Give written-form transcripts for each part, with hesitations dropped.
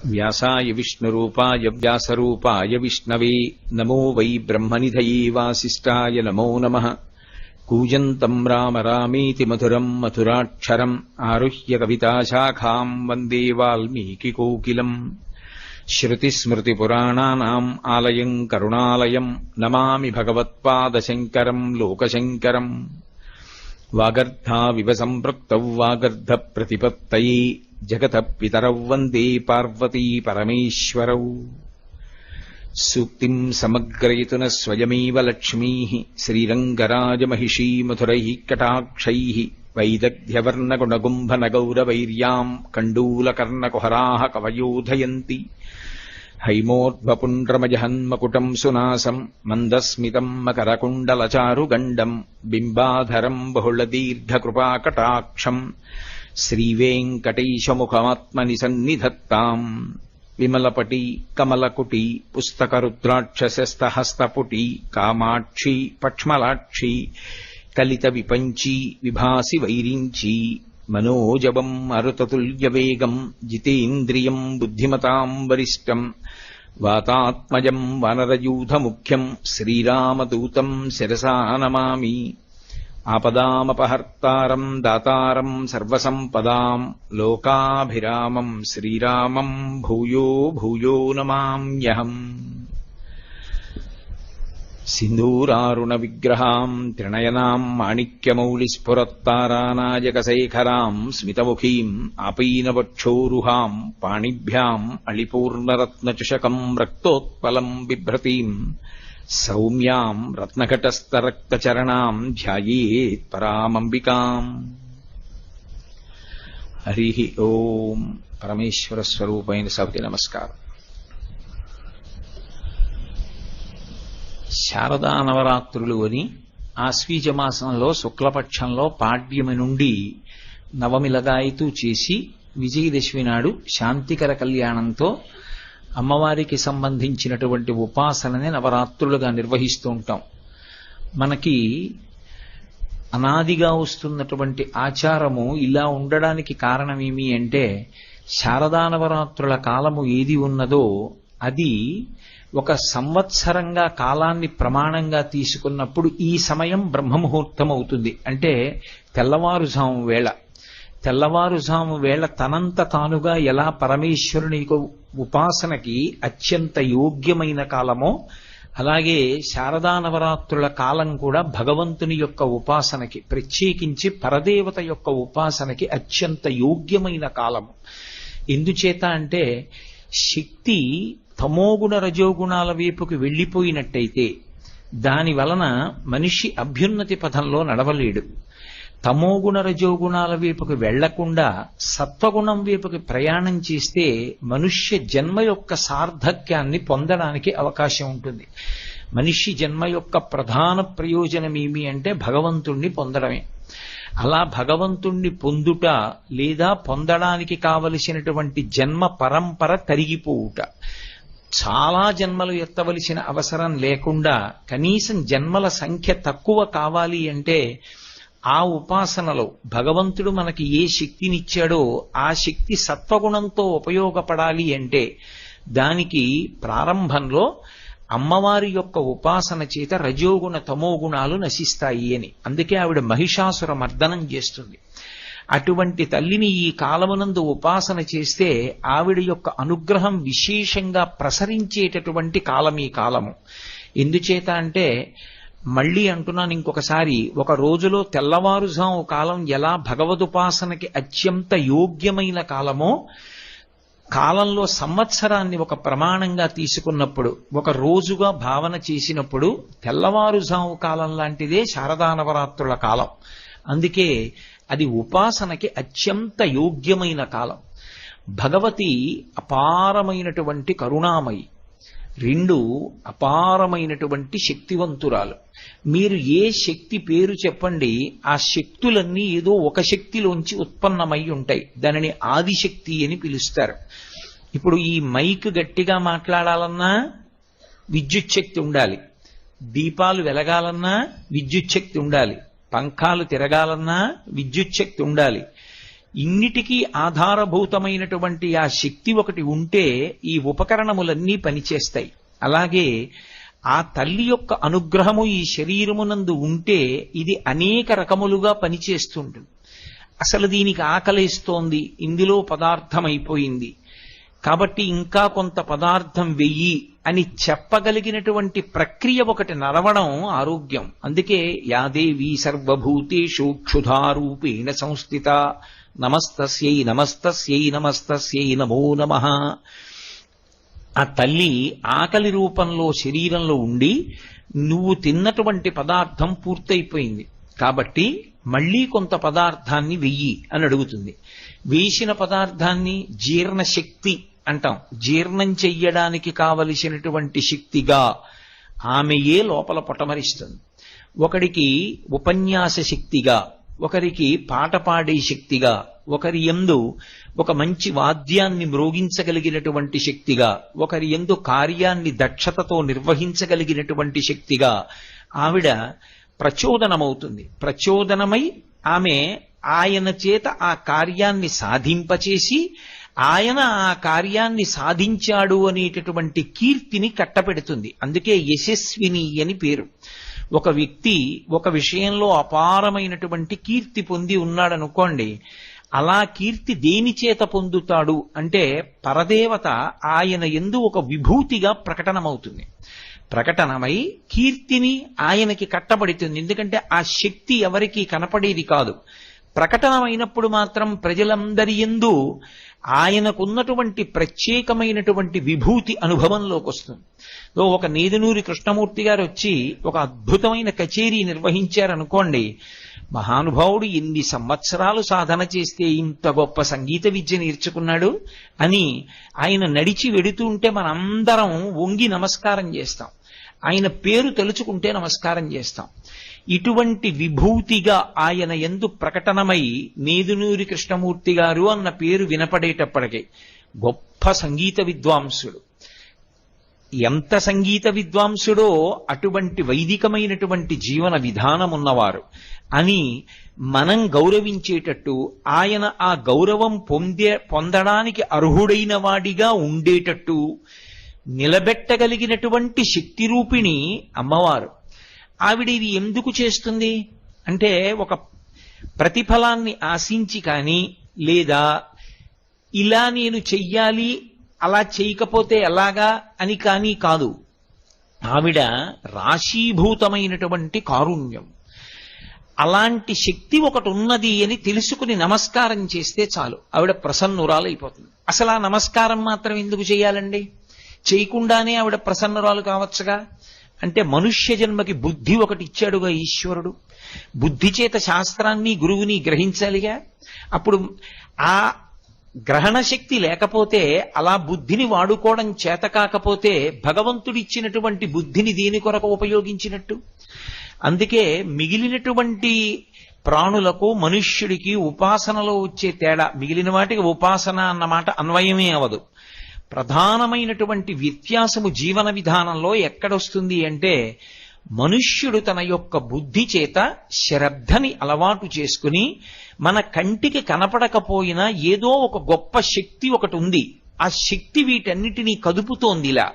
వ్యాసాయ విష్ణురూపాయ వ్యాసరూపాయ విష్ణవే నమో వై బ్రహ్మనిధయే వాసిష్ఠాయ నమో నమః. కూజంతం రామ రామేతి మధురం మధురాక్షరం ఆరుహ్య కవితాశాఖాం వందే వాల్మీకికోకిలం. శ్రుతిస్మృతిపురాణానాం ఆలయం కరుణాలయం నమామి భగవత్పాదశంకరం లోకశంకరం. వాగర్ధావివ సంపృక్తౌ వాగర్ధ ప్రతిపత్తయే జగతః పితరౌ వందే పార్వతీ పరమేశ్వరౌ. సూక్తిం సమగ్రయతున స్వయమేవ లక్ష్మీః శ్రీరంగరాజమహిషీ మధురైః కటాక్షైః వైదగ్ధ్యవర్ణగుణగుంభనగౌరవైర్యాం కండూలకర్ణకుహరాः కవయోధయంతి. హైమోర్ధ్వపుండ్రమజహన్మకుటం సునాసం మందస్మితం మకరకుండలచారుగండం బింబాధరం బహుళదీర్ఘకృపాకటాక్షం శ్రీవేంకటేశముఖమాత్మని సన్నిధత్తాం. విమలపటి కమలకుటి పుస్తకరుద్రాక్షసస్తహస్తపుటి కామాక్షి పక్ష్మలాక్షి కలిత విపంచి విభాసి వైరించి. మనోజవం మరుతతుల్యవేగం జితేంద్రియం బుద్ధిమతాం వరిష్టం. వాతాత్మజం వానరయూథముఖ్యం శ్రీరామదూతం శిరసా నమామి. ఆపదామపహర్తారం దాతారం సర్వసంపదాం లోకాభిరామం శ్రీరామం భూయో భూయో నమామ్యహం. సింధూరారుణ విగ్రహాం త్రినయనాం మాణిక్యమౌళిస్ఫురత్తారానాయకశేఖరాం స్మితముఖీం ఆపీనవక్షోరుహాం పాణిభ్యాం అళిపూర్ణరత్నచషకం రక్తోత్పలం బిభ్రతీం సౌమ్యాం రత్నఘటస్థరక్తచరణాం ధ్యాయేత్ పరామంబికాం. హరి ఓం. పరమేశ్వర స్వరూపైన సభకి నమస్కారం. శారదా నవరాత్రులు అని ఆశ్వీజమాసంలో శుక్లపక్షంలో పాడ్యమి నుండి నవమి లగాయతూ చేసి విజయదశమి నాడు శాంతికర కళ్యాణంతో అమ్మవారికి సంబంధించినటువంటి ఉపాసనని నవరాత్రులుగా నిర్వహిస్తూ ఉంటాం. మనకి అనాదిగా వస్తున్నటువంటి ఆచారము ఇలా ఉండడానికి కారణమేమి అంటే, శారదా నవరాత్రుల కాలము ఏది ఉన్నదో అది ఒక సంవత్సరంగా కాలాన్ని ప్రమాణంగా తీసుకున్నప్పుడు ఈ సమయం బ్రహ్మముహూర్తం అవుతుంది. అంటే తెల్లవారుజాము వేళ. తెల్లవారుజాము వేళ తనంత తానుగా ఎలా పరమేశ్వరుని ఉపాసనకి అత్యంత యోగ్యమైన కాలమో, అలాగే శారదా నవరాత్రుల కాలం కూడా భగవంతుని యొక్క ఉపాసనకి, ప్రత్యేకించి పరదేవత యొక్క ఉపాసనకి అత్యంత యోగ్యమైన కాలము. ఎందుచేత అంటే శక్తి తమోగుణ రజోగుణాల వైపుకి వెళ్ళిపోయినట్టయితే దాని వలన మనిషి అభ్యున్నతి పథంలో నడవలేడు. తమోగుణ రజోగుణాల వైపుకి వెళ్లకుండా సత్వగుణం వైపుకి ప్రయాణం చేస్తే మనుష్య జన్మ యొక్క సార్థక్యాన్ని పొందడానికి అవకాశం ఉంటుంది. మనిషి జన్మ యొక్క ప్రధాన ప్రయోజనం ఏమి అంటే భగవంతుణ్ణి పొందడమే. అలా భగవంతుణ్ణి పొందుట లేదా పొందడానికి కావలసినటువంటి జన్మ పరంపర తరిగిపోవుట, చాలా జన్మలు ఎత్తవలసిన అవసరం లేకుండా కనీసం జన్మల సంఖ్య తక్కువ కావాలి అంటే ఆ ఉపాసనలో భగవంతుడు మనకి ఏ శక్తినిచ్చాడో ఆ శక్తి సత్వగుణంతో ఉపయోగపడాలి అంటే దానికి ప్రారంభంలో అమ్మవారి యొక్క ఉపాసన చేత రజోగుణ తమోగుణాలు నశిస్తాయి అని. అందుకే ఆవిడ మహిషాసుర మర్దనం చేస్తుంది. అటువంటి తల్లిని ఈ కాలమునందు ఉపాసన చేస్తే ఆవిడ యొక్క అనుగ్రహం విశేషంగా ప్రసరించేటటువంటి కాలం ఈ కాలము. ఎందుచేత అంటే మళ్ళీ అంటున్నాను ఇంకొకసారి, ఒక రోజులో తెల్లవారుజాము కాలం ఎలా భగవదుపాసనకి అత్యంత యోగ్యమైన కాలమో, కాలంలో సంవత్సరాన్ని ఒక ప్రమాణంగా తీసుకున్నప్పుడు, ఒక రోజుగా భావన చేసినప్పుడు తెల్లవారుజాము కాలం లాంటిదే శారదా నవరాత్రుల కాలం. అందుకే అది ఉపాసనకి అత్యంత యోగ్యమైన కాలం. భగవతి అపారమైనటువంటి కరుణామయి, రెండు అపారమైనటువంటి శక్తివంతురాలు. మీరు ఏ శక్తి పేరు చెప్పండి, ఆ శక్తులన్నీ ఏదో ఒక శక్తిలోంచి ఉత్పన్నమై ఉంటాయి. దానిని ఆదిశక్తి అని పిలుస్తారు. ఇప్పుడు ఈ మైక్ గట్టిగా మాట్లాడాలన్నా విద్యుత్ శక్తి ఉండాలి, దీపాలు వెలగాలన్నా విద్యుత్ శక్తి ఉండాలి, పంఖాలు తిరగాలన్నా విద్యుత్ శక్తి ఉండాలి. ఇన్నిటికీ ఆధారభూతమైనటువంటి ఆ శక్తి ఒకటి ఉంటే ఈ ఉపకరణములన్నీ పనిచేస్తాయి. అలాగే ఆ తల్లి యొక్క అనుగ్రహము ఈ శరీరమునందు ఉంటే ఇది అనేక రకములుగా పనిచేస్తుంటుంది. అసలు దీనికి ఆకలేస్తోంది, ఇందులో పదార్థం అయిపోయింది కాబట్టి ఇంకా కొంత పదార్థం వెయ్యి అని చెప్పగలిగినటువంటి ప్రక్రియ ఒకటి నడవడం ఆరోగ్యం. అందుకే యాదేవి సర్వభూతేషు క్షుధారూపేణ సంస్థిత నమస్తస్యై నమస్తస్యై నమస్తస్యై నమో నమః. ఆ తల్లి ఆకలి రూపంలో శరీరంలో ఉండి నువ్వు తిన్నటువంటి పదార్థం పూర్తయిపోయింది కాబట్టి మళ్లీ కొంత పదార్థాన్ని వెయ్యి అని అడుగుతుంది. వేసిన పదార్థాన్ని జీర్ణశక్తి అంటాం. జీర్ణం చెయ్యడానికి కావలసినటువంటి శక్తిగా ఆమెయే లోపల పొటమరిస్తుంది. ఒకడికి ఉపన్యాస శక్తిగా, ఒకరికి పాట పాడే శక్తిగా, ఒకరి యందు ఒక మంచి వాద్యాన్ని మ్రోగించగలిగినటువంటి శక్తిగా, ఒకరి యందు కార్యాన్ని దక్షతతో నిర్వహించగలిగినటువంటి శక్తిగా ఆవిడ ప్రచోదనమవుతుంది. ప్రచోదనమై ఆమె ఆయన చేత ఆ కార్యాన్ని సాధింపచేసి ఆయన ఆ కార్యాన్ని సాధించాడు అనేటటువంటి కీర్తిని కట్టపెడుతుంది. అందుకే యశస్విని అని పేరు. ఒక వ్యక్తి ఒక విషయంలో అపారమైనటువంటి కీర్తి పొంది ఉన్నాడనుకోండి, అలా కీర్తి దేని చేత పొందుతాడు అంటే పరదేవత ఆయన యందు ఒక విభూతిగా ప్రకటనమవుతుంది. ప్రకటనమై కీర్తిని ఆయనకి కట్టబడుతుంది. ఎందుకంటే ఆ శక్తి ఎవరికీ కనపడేది కాదు. ప్రకటనమైనప్పుడు మాత్రం ప్రజలందరి యందు ఆయనకున్నటువంటి ప్రత్యేకమైనటువంటి విభూతి అనుభవంలోకి వస్తుంది. ఒక నేదునూరి కృష్ణమూర్తి గారు వచ్చి ఒక అద్భుతమైన కచేరీ నిర్వహించారనుకోండి, మహానుభావుడు ఎన్ని సంవత్సరాలు సాధన చేస్తే ఇంత గొప్ప సంగీత విద్య నేర్చుకున్నాడు అని ఆయన నడిచి వెడుతూ ఉంటే మనందరం వంగి నమస్కారం చేస్తాం. ఆయన పేరు తలుచుకుంటే నమస్కారం చేస్తాం. ఇటువంటి విభూతిగా ఆయన యందు ప్రకటనమై నేదునూరి కృష్ణమూర్తి గారు అన్న పేరు వినపడేటప్పటికీ గొప్ప సంగీత విద్వాంసుడు. ఎంత సంగీత విద్వాంసుడో అటువంటి వైదికమైనటువంటి జీవన విధానం ఉన్నవారు అని మనం గౌరవించేటట్టు, ఆయన ఆ గౌరవం పొందడానికి అర్హుడైన వాడిగా ఉండేటట్టు నిలబెట్టగలిగినటువంటి శక్తి రూపిణి అమ్మవారు. ఆవిడ ఇది ఎందుకు చేస్తుంది అంటే ఒక ప్రతిఫలాన్ని ఆశించి కానీ, లేదా ఇలా నేను చెయ్యాలి అలా చేయకపోతే ఎలాగా అని కానీ కాదు. ఆవిడ రాశీభూతమైనటువంటి కారుణ్యం. అలాంటి శక్తి ఒకటి ఉన్నది అని తెలుసుకుని నమస్కారం చేస్తే చాలు, ఆవిడ ప్రసన్నురాలైపోతుంది. అసలు ఆ నమస్కారం మాత్రం ఎందుకు చేయాలండి? చేయకుండానే ఆవిడ ప్రసన్నురాలు కావచ్చుగా. అంటే మనుష్య జన్మకి బుద్ధి ఒకటి ఇచ్చాడుగా ఈశ్వరుడు. బుద్ధి చేత శాస్త్రాన్ని గురువుని గ్రహించాలిగా. అప్పుడు ఆ గ్రహణ శక్తి లేకపోతే, అలా బుద్ధిని వాడుకోవడం చేత కాకపోతే భగవంతుడిచ్చినటువంటి బుద్ధిని దేని కొరకు ఉపయోగించినట్టు? అందుకే మిగిలినటువంటి ప్రాణులకు మనుష్యుడికి ఉపాసనలో వచ్చే తేడా, మిగిలిన వాటికి ఉపాసన అన్నమాట అన్వయమే అవదు. ప్రధానమైనటువంటి వ్యత్యాసము జీవన విధానంలో ఎక్కడొస్తుంది అంటే, మనుష్యుడు తన యొక్క బుద్ధి చేత శ్రద్ధని అలవాటు చేసుకుని మన కంటికి కనపడకపోయినా ఏదో ఒక గొప్ప శక్తి ఒకటి ఉంది, ఆ శక్తి వీటన్నిటినీ కదుపుతోందిలా.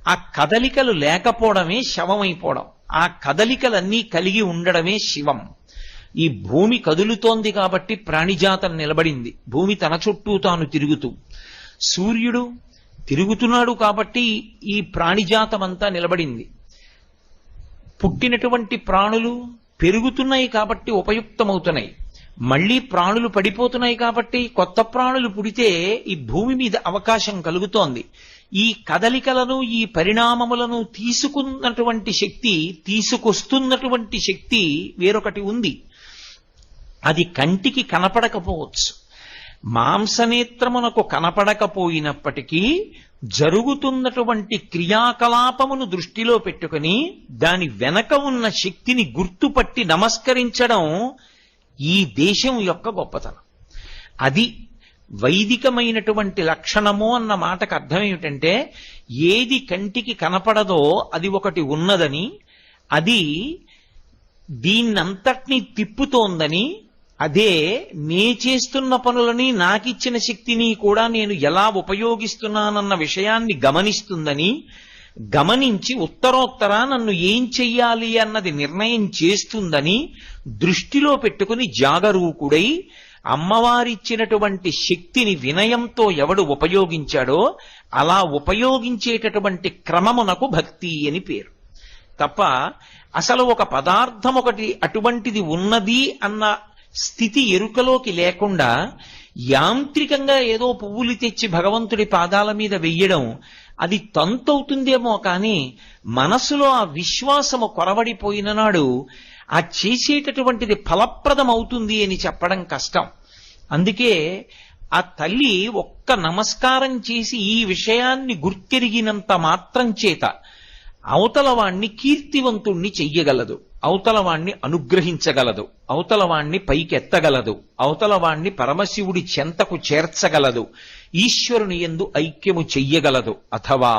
ఆ కదలికలు లేకపోవడమే శవమైపోవడం, ఆ కదలికలన్నీ కలిగి ఉండడమే శివం. ఈ భూమి కదులుతోంది కాబట్టి ప్రాణిజాతం నిలబడింది, భూమి తన చుట్టూ తాను తిరుగుతూ. సూర్యుడు తిరుగుతున్నాడు కాబట్టి ఈ ప్రాణిజాతమంతా నిలబడింది. పుట్టినటువంటి ప్రాణులు పెరుగుతున్నాయి కాబట్టి ఉపయుక్తమవుతున్నాయి. మళ్లీ ప్రాణులు పడిపోతున్నాయి కాబట్టి కొత్త ప్రాణులు పుడితే ఈ భూమి మీద అవకాశం కలుగుతోంది. ఈ కదలికలను, ఈ పరిణామములను తీసుకున్నటువంటి శక్తి, తీసుకొస్తున్నటువంటి శక్తి వేరొకటి ఉంది. అది కంటికి కనపడకపోవచ్చు, మాంసనేత్రమునకు కనపడకపోయినప్పటికీ జరుగుతున్నటువంటి క్రియాకలాపమును దృష్టిలో పెట్టుకుని దాని వెనక ఉన్న శక్తిని గుర్తుపట్టి నమస్కరించడం ఈ దేశం యొక్క గొప్పతనం. అది వైదికమైనటువంటి లక్షణము అన్న మాటకు అర్థం ఏమిటంటే, ఏది కంటికి కనపడదో అది ఒకటి ఉన్నదని, అది దీన్నంతటినీ తిప్పుతోందని, అదే నే చేస్తున్న పనులని నాకిచ్చిన శక్తిని కూడా నేను ఎలా ఉపయోగిస్తున్నానన్న విషయాన్ని గమనిస్తుందని, గమనించి ఉత్తరోత్తర నన్ను ఏం చెయ్యాలి అన్నది నిర్ణయం చేస్తుందని దృష్టిలో పెట్టుకుని జాగరూకుడై అమ్మవారిచ్చినటువంటి శక్తిని వినయంతో ఎవడు ఉపయోగించాడో అలా ఉపయోగించేటటువంటి క్రమమునకు భక్తి అని పేరు. తప్ప అసలు ఒక పదార్థం ఒకటి అటువంటిది ఉన్నది అన్న స్థితి ఎరుకలోకి లేకుండా యాంత్రికంగా ఏదో పువ్వులు తెచ్చి భగవంతుడి పాదాల మీద వెయ్యడం అది తంతవుతుందేమో కానీ మనసులో ఆ విశ్వాసము కొరవడిపోయిన నాడు ఆ చేసేటటువంటిది ఫలప్రదమవుతుంది అని చెప్పడం కష్టం. అందుకే ఆ తల్లి ఒక్క నమస్కారం చేసి ఈ విషయాన్ని గుర్తెరిగినంత మాత్రం చేత అవతలవాణ్ణి కీర్తివంతుణ్ణి చెయ్యగలదు, అవతలవాణ్ణి అనుగ్రహించగలదు, అవతలవాణ్ణి పైకెత్తగలదు, అవతలవాణ్ణి పరమశివుడి చెంతకు చేర్చగలదు, ఈశ్వరుని యందు ఐక్యము చెయ్యగలదు, అథవా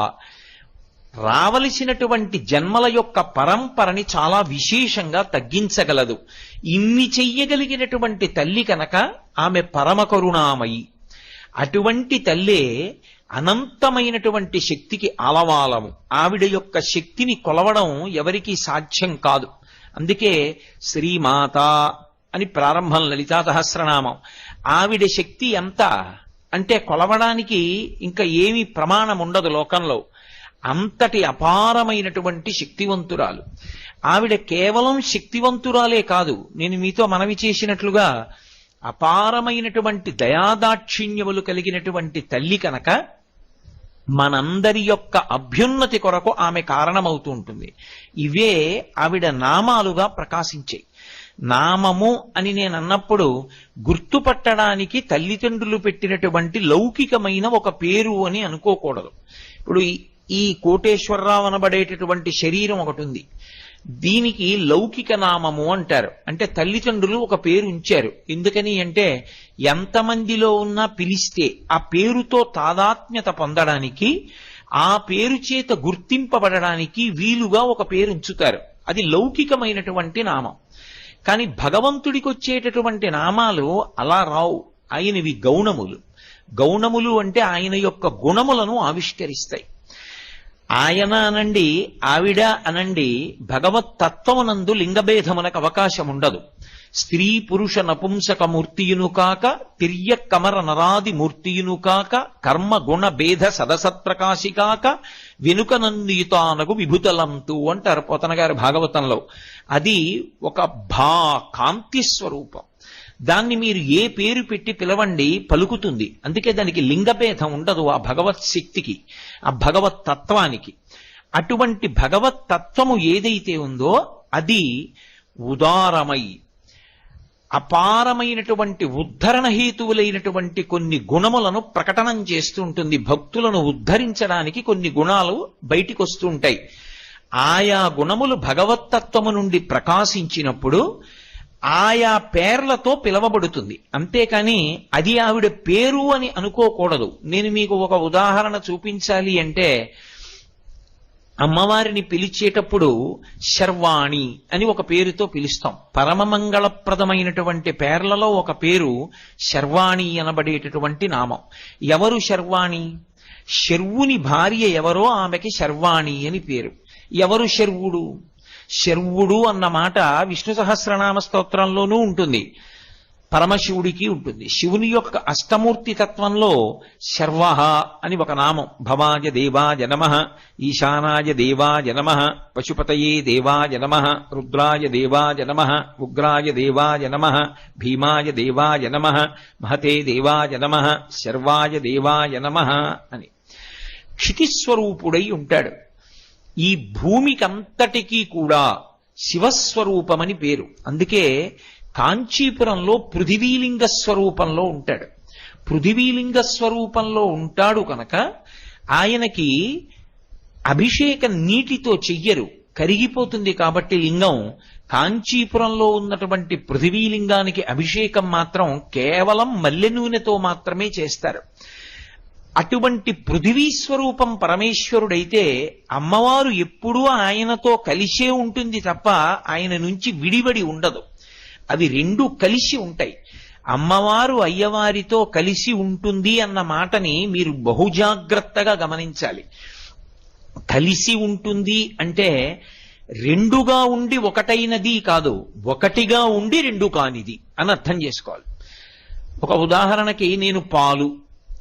రావలసినటువంటి జన్మల యొక్క పరంపరని చాలా విశేషంగా తగ్గించగలదు. ఇన్ని చెయ్యగలిగినటువంటి తల్లి కనుక ఆమె పరమ కరుణామయి. అటువంటి తల్లే అనంతమైనటువంటి శక్తికి ఆలవాలము. ఆవిడ యొక్క శక్తిని కొలవడం ఎవరికీ సాధ్యం కాదు. అందుకే శ్రీమాత అని ప్రారంభం లలితా సహస్రనామం. ఆవిడ శక్తి ఎంత అంటే కొలవడానికి ఇంకా ఏమీ ప్రమాణం ఉండదు లోకంలో. అంతటి అపారమైనటువంటి శక్తివంతురాలు ఆవిడ. కేవలం శక్తివంతురాలే కాదు, నేను మీతో మనవి చేసినట్లుగా అపారమైనటువంటి దయాదాక్షిణ్యములు కలిగినటువంటి తల్లి కనుక మనందరి యొక్క అభ్యున్నతి కొరకు ఆమె కారణమవుతూ ఉంటుంది. ఇవే ఆవిడ నామాలుగా ప్రకాశించాయి. నామము అని నేను అన్నప్పుడు గుర్తుపట్టడానికి తల్లిదండ్రులు పెట్టినటువంటి లౌకికమైన ఒక పేరు అని అనుకోకూడదు. ఇప్పుడు ఈ కోటేశ్వరరావు అనబడేటటువంటి శరీరం ఒకటి ఉంది. దీనికి లౌకిక నామము అంటారు. అంటే తల్లిదండ్రులు ఒక పేరు ఉంచారు. ఎందుకని అంటే ఎంతమందిలో ఉన్నా పిలిస్తే ఆ పేరుతో తాదాత్మ్యత పొందడానికి, ఆ పేరు చేత గుర్తింపబడడానికి వీలుగా ఒక పేరు ఉంచుతారు. అది లౌకికమైనటువంటి నామం. కానీ భగవంతుడికి వచ్చేటటువంటి నామాలు అలా రావు. ఆయనవి గౌణములు. గౌణములు అంటే ఆయన యొక్క గుణములను ఆవిష్కరిస్తాయి. ఆయన అనండి, ఆవిడ అనండి, భగవత్ తత్వమునందు లింగభేదమునకు అవకాశం ఉండదు. స్త్రీ పురుష నపుంసక మూర్తియును కాక, తిర్య కమర నరాది మూర్తియును కాక, కర్మ గుణ భేద సదసత్ప్రకాశి కాక, వెనుకనందియుతానగు విభుతలంతు అంటారు పోతన గారి భాగవతంలో. అది ఒక కాంతి స్వరూపం. దాన్ని మీరు ఏ పేరు పెట్టి పిలవండి పలుకుతుంది. అందుకే దానికి లింగభేదం ఉండదు ఆ భగవత్ శక్తికి, ఆ భగవత్ తత్వానికి. అటువంటి భగవత్ తత్వము ఏదైతే ఉందో అది ఉదారమై అపారమైనటువంటి ఉద్ధరణ హేతువులైనటువంటి కొన్ని గుణములను ప్రకటనం చేస్తూ ఉంటుంది. భక్తులను ఉద్ధరించడానికి కొన్ని గుణాలు బయటికి వస్తూ ఉంటాయి. ఆయా గుణములు భగవత్తత్వము నుండి ప్రకాశించినప్పుడు ఆయా పేర్లతో పిలవబడుతుంది. అంతేకాని అది ఆవిడ పేరు అని అనుకోకూడదు. నేను మీకు ఒక ఉదాహరణ చూపించాలి అంటే, అమ్మవారిని పిలిచేటప్పుడు శర్వాణి అని ఒక పేరుతో పిలుస్తాం. పరమమంగళప్రదమైనటువంటి పేర్లలో ఒక పేరు శర్వాణి అనబడేటటువంటి నామం. ఎవరు శర్వాణి? శర్వుని భార్య ఎవరో ఆమెకి శర్వాణి అని పేరు. ఎవరు శర్వుడు? శర్వుడు అన్న మాట విష్ణు సహస్రనామ స్తోత్రంలోనూ ఉంటుంది, పరమశివుడికి ఉంటుంది. శివుని యొక్క అష్టమూర్తి తత్వంలో శర్వ అని ఒక నామం. భవాయ దేవాయ నమః, ఈశానాయ దేవాయ నమః, పశుపతయే దేవాయ నమః, రుద్రాయ దేవాయ నమః, ఉగ్రాయ దేవాయ నమః, భీమాయ దేవాయ నమః, మహతే దేవాయ నమః, శర్వాయ దేవాయ నమః అని క్షితిస్వరూపుడై ఉంటాడు. ఈ భూమికంతటికీ కూడా శివస్వరూపమని పేరు. అందుకే కాంచీపురంలో పృథివీలింగ స్వరూపంలో ఉంటాడు. పృథివీలింగ స్వరూపంలో ఉంటాడు కనుక ఆయనకి అభిషేకం నీటితో చెయ్యరు, కరిగిపోతుంది కాబట్టి లింగం. కాంచీపురంలో ఉన్నటువంటి పృథివీలింగానికి అభిషేకం మాత్రం కేవలం మల్లె నూనెతో మాత్రమే చేస్తారు. అటువంటి పృథివీ స్వరూపం పరమేశ్వరుడైతే అమ్మవారు ఎప్పుడూ ఆయనతో కలిసే ఉంటుంది తప్ప ఆయన నుంచి విడివడి ఉండదు. అవి రెండు కలిసి ఉంటాయి. అమ్మవారు అయ్యవారితో కలిసి ఉంటుంది అన్న మాటని మీరు బహుజాగ్రత్తగా గమనించాలి. కలిసి ఉంటుంది అంటే రెండుగా ఉండి ఒకటైనది కాదు, ఒకటిగా ఉండి రెండు కానిది అని అర్థం చేసుకోవాలి. ఒక ఉదాహరణకి నేను పాలు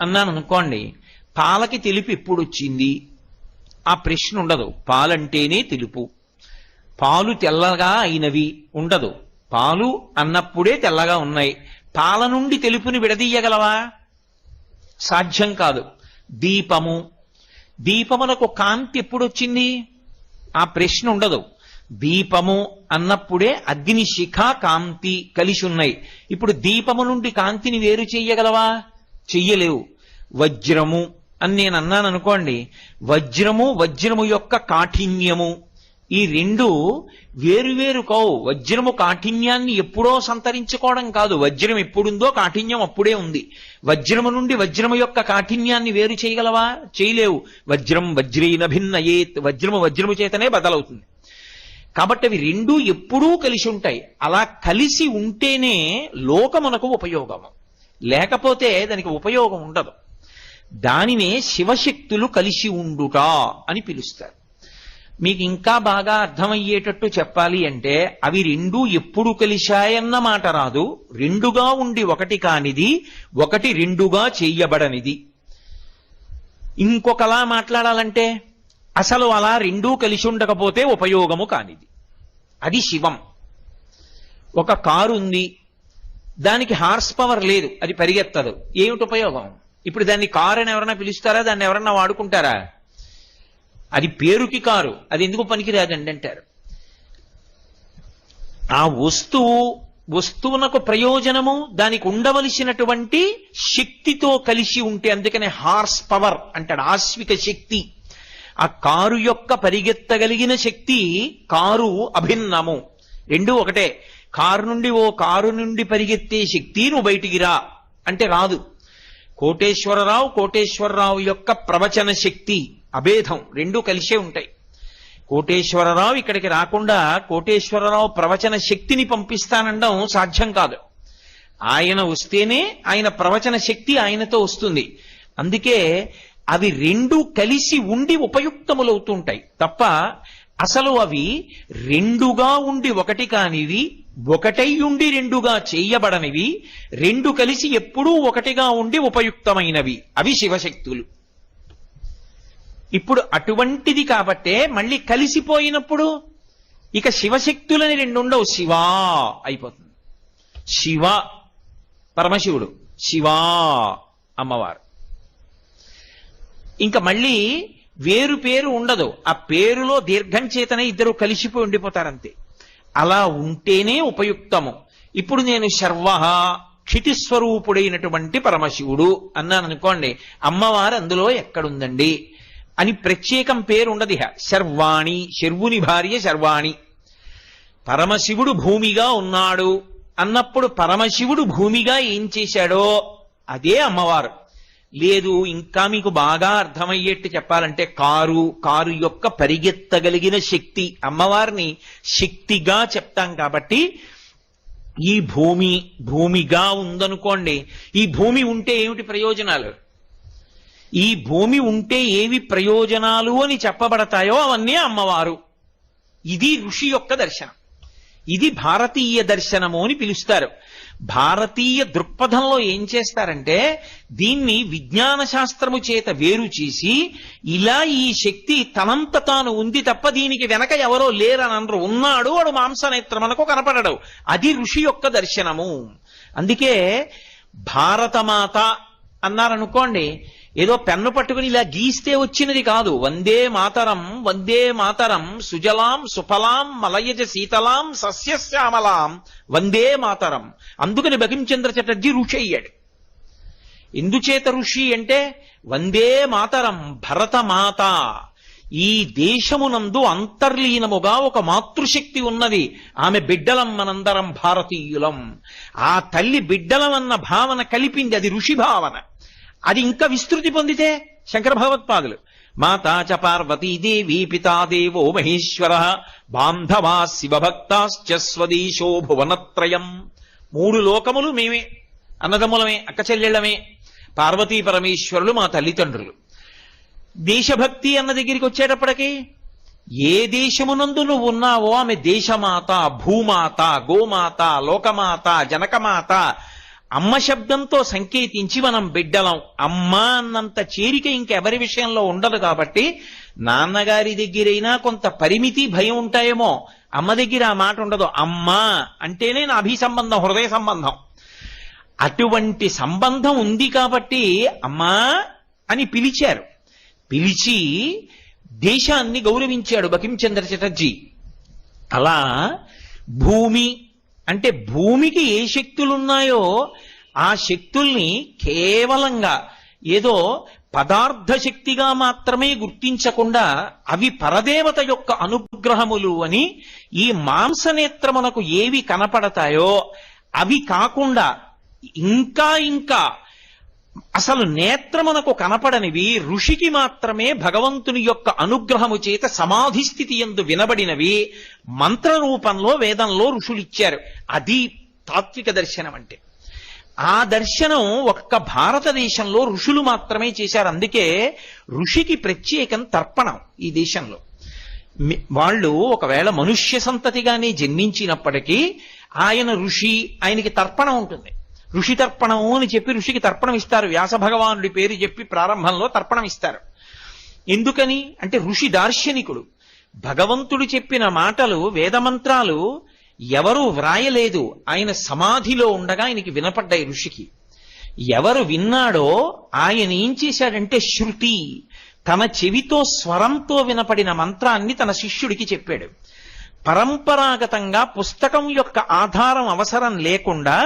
అన్నాను అనుకోండి, పాలకి తెలుపు ఎప్పుడు వచ్చింది ఆ ప్రశ్న ఉండదు. పాలంటేనే తెలుపు, పాలు తెల్లగా అయినవి ఉండదు. పాలు అన్నప్పుడే తెల్లగా ఉన్నాయి. పాల నుండి తెలుపుని విడదీయగలవా? సాధ్యం కాదు. దీపము, దీపమునకు కాంతి ఎప్పుడు వచ్చింది? ఆ ప్రశ్న ఉండదు. దీపము అన్నప్పుడే అగ్ని శిఖ కాంతి కలిసి ఉన్నాయి. ఇప్పుడు దీపము నుండి కాంతిని వేరు చెయ్యగలవా? చెయ్యలేవు. వజ్రము అని నేను అన్నాను అనుకోండి, వజ్రము యొక్క కాఠిన్యము, ఈ రెండు వేరువేరు కావు. వజ్రము కాఠిన్యాన్ని ఎప్పుడో సంతరించుకోవడం కాదు. వజ్రం ఎప్పుడుందో కాఠిన్యం అప్పుడే ఉంది. వజ్రము నుండి వజ్రము యొక్క కాఠిన్యాన్ని వేరు చేయగలవా? చేయలేవు. వజ్రం వజ్రీన భిన్నయేత్, వజ్రము చేతనే బదలవుతుంది. కాబట్టి అవి రెండూ ఎప్పుడూ కలిసి ఉంటాయి. అలా కలిసి ఉంటేనే లోకమునకు ఉపయోగము, లేకపోతే దానికి ఉపయోగం ఉండదు. దానినే శివశక్తులు కలిసి ఉండుట అని పిలుస్తారు. మీకు ఇంకా బాగా అర్థమయ్యేటట్టు చెప్పాలి అంటే అవి రెండూ ఎప్పుడు కలిశాయన్న మాట రాదు. రెండుగా ఉండి ఒకటి కానిది, ఒకటి రెండుగా చెయ్యబడనిది. ఇంకొకలా మాట్లాడాలంటే అసలు అలా రెండూ కలిసి ఉండకపోతే ఉపయోగము కానిది. అది శివం. ఒక కారు ఉంది, దానికి హార్స్ పవర్ లేదు, అది పరిగెత్తదు. ఏమిటి ఉపయోగం? ఇప్పుడు దాన్ని కారు అని ఎవరన్నా పిలుస్తారా? దాన్ని ఎవరన్నా వాడుకుంటారా? అది పేరుకి కారు, అది ఎందుకు పనికిరాదండి అంటారు. ఆ వస్తువునకు ప్రయోజనము దానికి ఉండవలసినటువంటి శక్తితో కలిసి ఉంటే, అందుకనే హార్స్ పవర్ అంటాడు, ఆశ్విక శక్తి. ఆ కారు యొక్క పరిగెత్తగలిగిన శక్తి, కారు అభిన్నము, రెండూ ఒకటే. కారు నుండి పరిగెత్తే శక్తి నువ్వు బయటికి రా అంటే రాదు. కోటేశ్వరరావు యొక్క ప్రవచన శక్తి అభేదం, రెండూ కలిసే ఉంటాయి. కోటేశ్వరరావు ఇక్కడికి రాకుండా కోటేశ్వరరావు ప్రవచన శక్తిని పంపిస్తానండం సాధ్యం కాదు. ఆయన వస్తేనే ఆయన ప్రవచన శక్తి ఆయనతో వస్తుంది. అందుకే అవి రెండు కలిసి ఉండి ఉపయుక్తములవుతూ ఉంటాయి తప్ప అసలు అవి రెండుగా ఉండి ఒకటి కానివి, ఒకటై ఉండి రెండుగా చేయబడనివి, రెండు కలిసి ఎప్పుడూ ఒకటిగా ఉండి ఉపయుక్తమైనవి అవి శివశక్తులు. ఇప్పుడు అటువంటిది కాబట్టే మళ్ళీ కలిసిపోయినప్పుడు ఇక శివశక్తులని రెండు ఉండవు, శివా అయిపోతుంది. శివ పరమశివుడు, శివా అమ్మవారు. ఇంకా మళ్ళీ వేరు పేరు ఉండదు. ఆ పేరులో దీర్ఘం చేతనే ఇద్దరు కలిసిపోయి ఉండిపోతారంతే. అలా ఉంటేనే ఉపయుక్తము. ఇప్పుడు నేను శర్వ క్షితిస్వరూపుడైనటువంటి పరమశివుడు అన్నాను అనుకోండి, అమ్మవారు అందులో ఎక్కడుందండి అని ప్రత్యేకం పేరు ఉండదు. శర్వాణి, శర్వుని భార్య శర్వాణి. పరమశివుడు భూమిగా ఉన్నాడు అన్నప్పుడు పరమశివుడు భూమిగా ఏం చేశాడో అదే అమ్మవారు. లేదు, ఇంకా మీకు బాగా అర్థమయ్యేట్టు చెప్పాలంటే కారు యొక్క పరిగెత్తగలిగిన శక్తి, అమ్మవారిని శక్తిగా చెప్తాం కాబట్టి ఈ భూమిగా ఉందనుకోండి, ఈ భూమి ఉంటే ఏమిటి ప్రయోజనాలు, ఈ భూమి ఉంటే ఏవి ప్రయోజనాలు అని చెప్పబడతాయో అవన్నీ అమ్మవారు. ఇది ఋషి యొక్క దర్శనం. ఇది భారతీయ దర్శనము అని పిలుస్తారు. భారతీయ దృక్పథంలో ఏం చేస్తారంటే దీన్ని విజ్ఞాన శాస్త్రము చేత వేరు చేసి ఇలా ఈ శక్తి తనంత తాను ఉంది తప్ప దీనికి వెనక ఎవరో లేరని అనరు. ఉన్నాడు, వాడు మాంసనేత్రమునకు కనపడడు. అది ఋషి యొక్క దర్శనము. అందుకే భారతమాత అన్నారనుకోండి, ఏదో పెన్ను పట్టుకుని ఇలా గీస్తే వచ్చినది కాదు. వందే మాతరం సుజలాం సుఫలాం మలయజ శీతలాం సస్యశ్యామలాం వందే మాతరం. అందుకని బకించంద్ర చటర్జీ ఋషి అయ్యాడు. ఎందుచేత ఋషి అంటే వందే మాతరం భరతమాత. ఈ దేశమునందు అంతర్లీనముగా ఒక మాతృశక్తి ఉన్నది. ఆమె బిడ్డలం మనందరం భారతీయులం. ఆ తల్లి బిడ్డలమన్న భావన కలిపింది, అది ఋషి భావన. అది ఇంకా విస్తృతి పొందితే శంకర భగవత్పాదులు మాతా చ పార్వతీదేవీ పితా దేవో మహేశ్వర బాంధవా శివభక్తాశ్చ స్వదేశో భువనత్రయం. 3 లోకములు మేమే, అన్నదమ్ములమే, అక్క చెల్లెళ్ళమే. పార్వతీ పరమేశ్వరులు మా తల్లిదండ్రులు. దేశభక్తి అన్న దగ్గరికి వచ్చేటప్పటికి ఏ దేశమునందు నువ్వు ఉన్నావో ఆమె దేశమాత, భూమాత, గోమాత, లోకమాత, జనకమాత. అమ్మ శబ్దంతో సంకేతించి మనం బిడ్డలం. అమ్మ అన్నంత చేరిక ఇంకెవరి విషయంలో ఉండదు. కాబట్టి నాన్నగారి దగ్గరైనా కొంత పరిమితి, భయం ఉంటాయేమో, అమ్మ దగ్గర ఆ మాట ఉండదు. అమ్మ అంటేనే నా అభిసంబంధం, హృదయ సంబంధం. అటువంటి సంబంధం ఉంది కాబట్టి అమ్మా అని పిలిచారు. పిలిచి దేశాన్ని గౌరవించాడు బంకించంద్ర చటర్జీ. అలా భూమి అంటే భూమికి ఏ శక్తులున్నాయో ఆ శక్తుల్ని కేవలంగా ఏదో పదార్థ శక్తిగా మాత్రమే గుర్తించకుండా అవి పరదేవత యొక్క అనుగ్రహములు అని, ఈ మాంసనేత్రమునకు ఏవి కనపడతాయో అవి కాకుండా ఇంకా ఇంకా అసలు నేత్రమునకు కనపడనివి, ఋషికి మాత్రమే భగవంతుని యొక్క అనుగ్రహము చేత సమాధి స్థితి యందు వినబడినవి మంత్ర రూపంలో వేదంలో ఋషులిచ్చారు. అది తాత్విక దర్శనం అంటే. ఆ దర్శనం ఒక్క భారతదేశంలో ఋషులు మాత్రమే చేశారు. అందుకే ఋషికి ప్రత్యేకం తర్పణం ఈ దేశంలో. వాళ్ళు ఒకవేళ మనుష్య సంతతిగానే జన్మించినప్పటికీ ఆయన ఋషి, ఆయనకి తర్పణం ఉంటుంది. ఋషి తర్పణము అని చెప్పి ఋషికి తర్పణం ఇస్తారు. వ్యాస భగవానుడి పేరు చెప్పి ప్రారంభంలో తర్పణం ఇస్తారు. ఎందుకని అంటే ఋషి దార్శనికుడు. భగవంతుడు చెప్పిన మాటలు, వేదమంత్రాలు ఎవరూ వ్రాయలేదు, ఆయన సమాధిలో ఉండగా ఆయనకి వినపడ్డాయి ఋషికి. ఎవరు విన్నాడో ఆయన ఏం చేశాడంటే శృతి, తన చెవితో స్వరంతో వినపడిన మంత్రాన్ని తన శిష్యుడికి చెప్పాడు. పరంపరాగతంగా పుస్తకం యొక్క ఆధారం అవసరం లేకుండా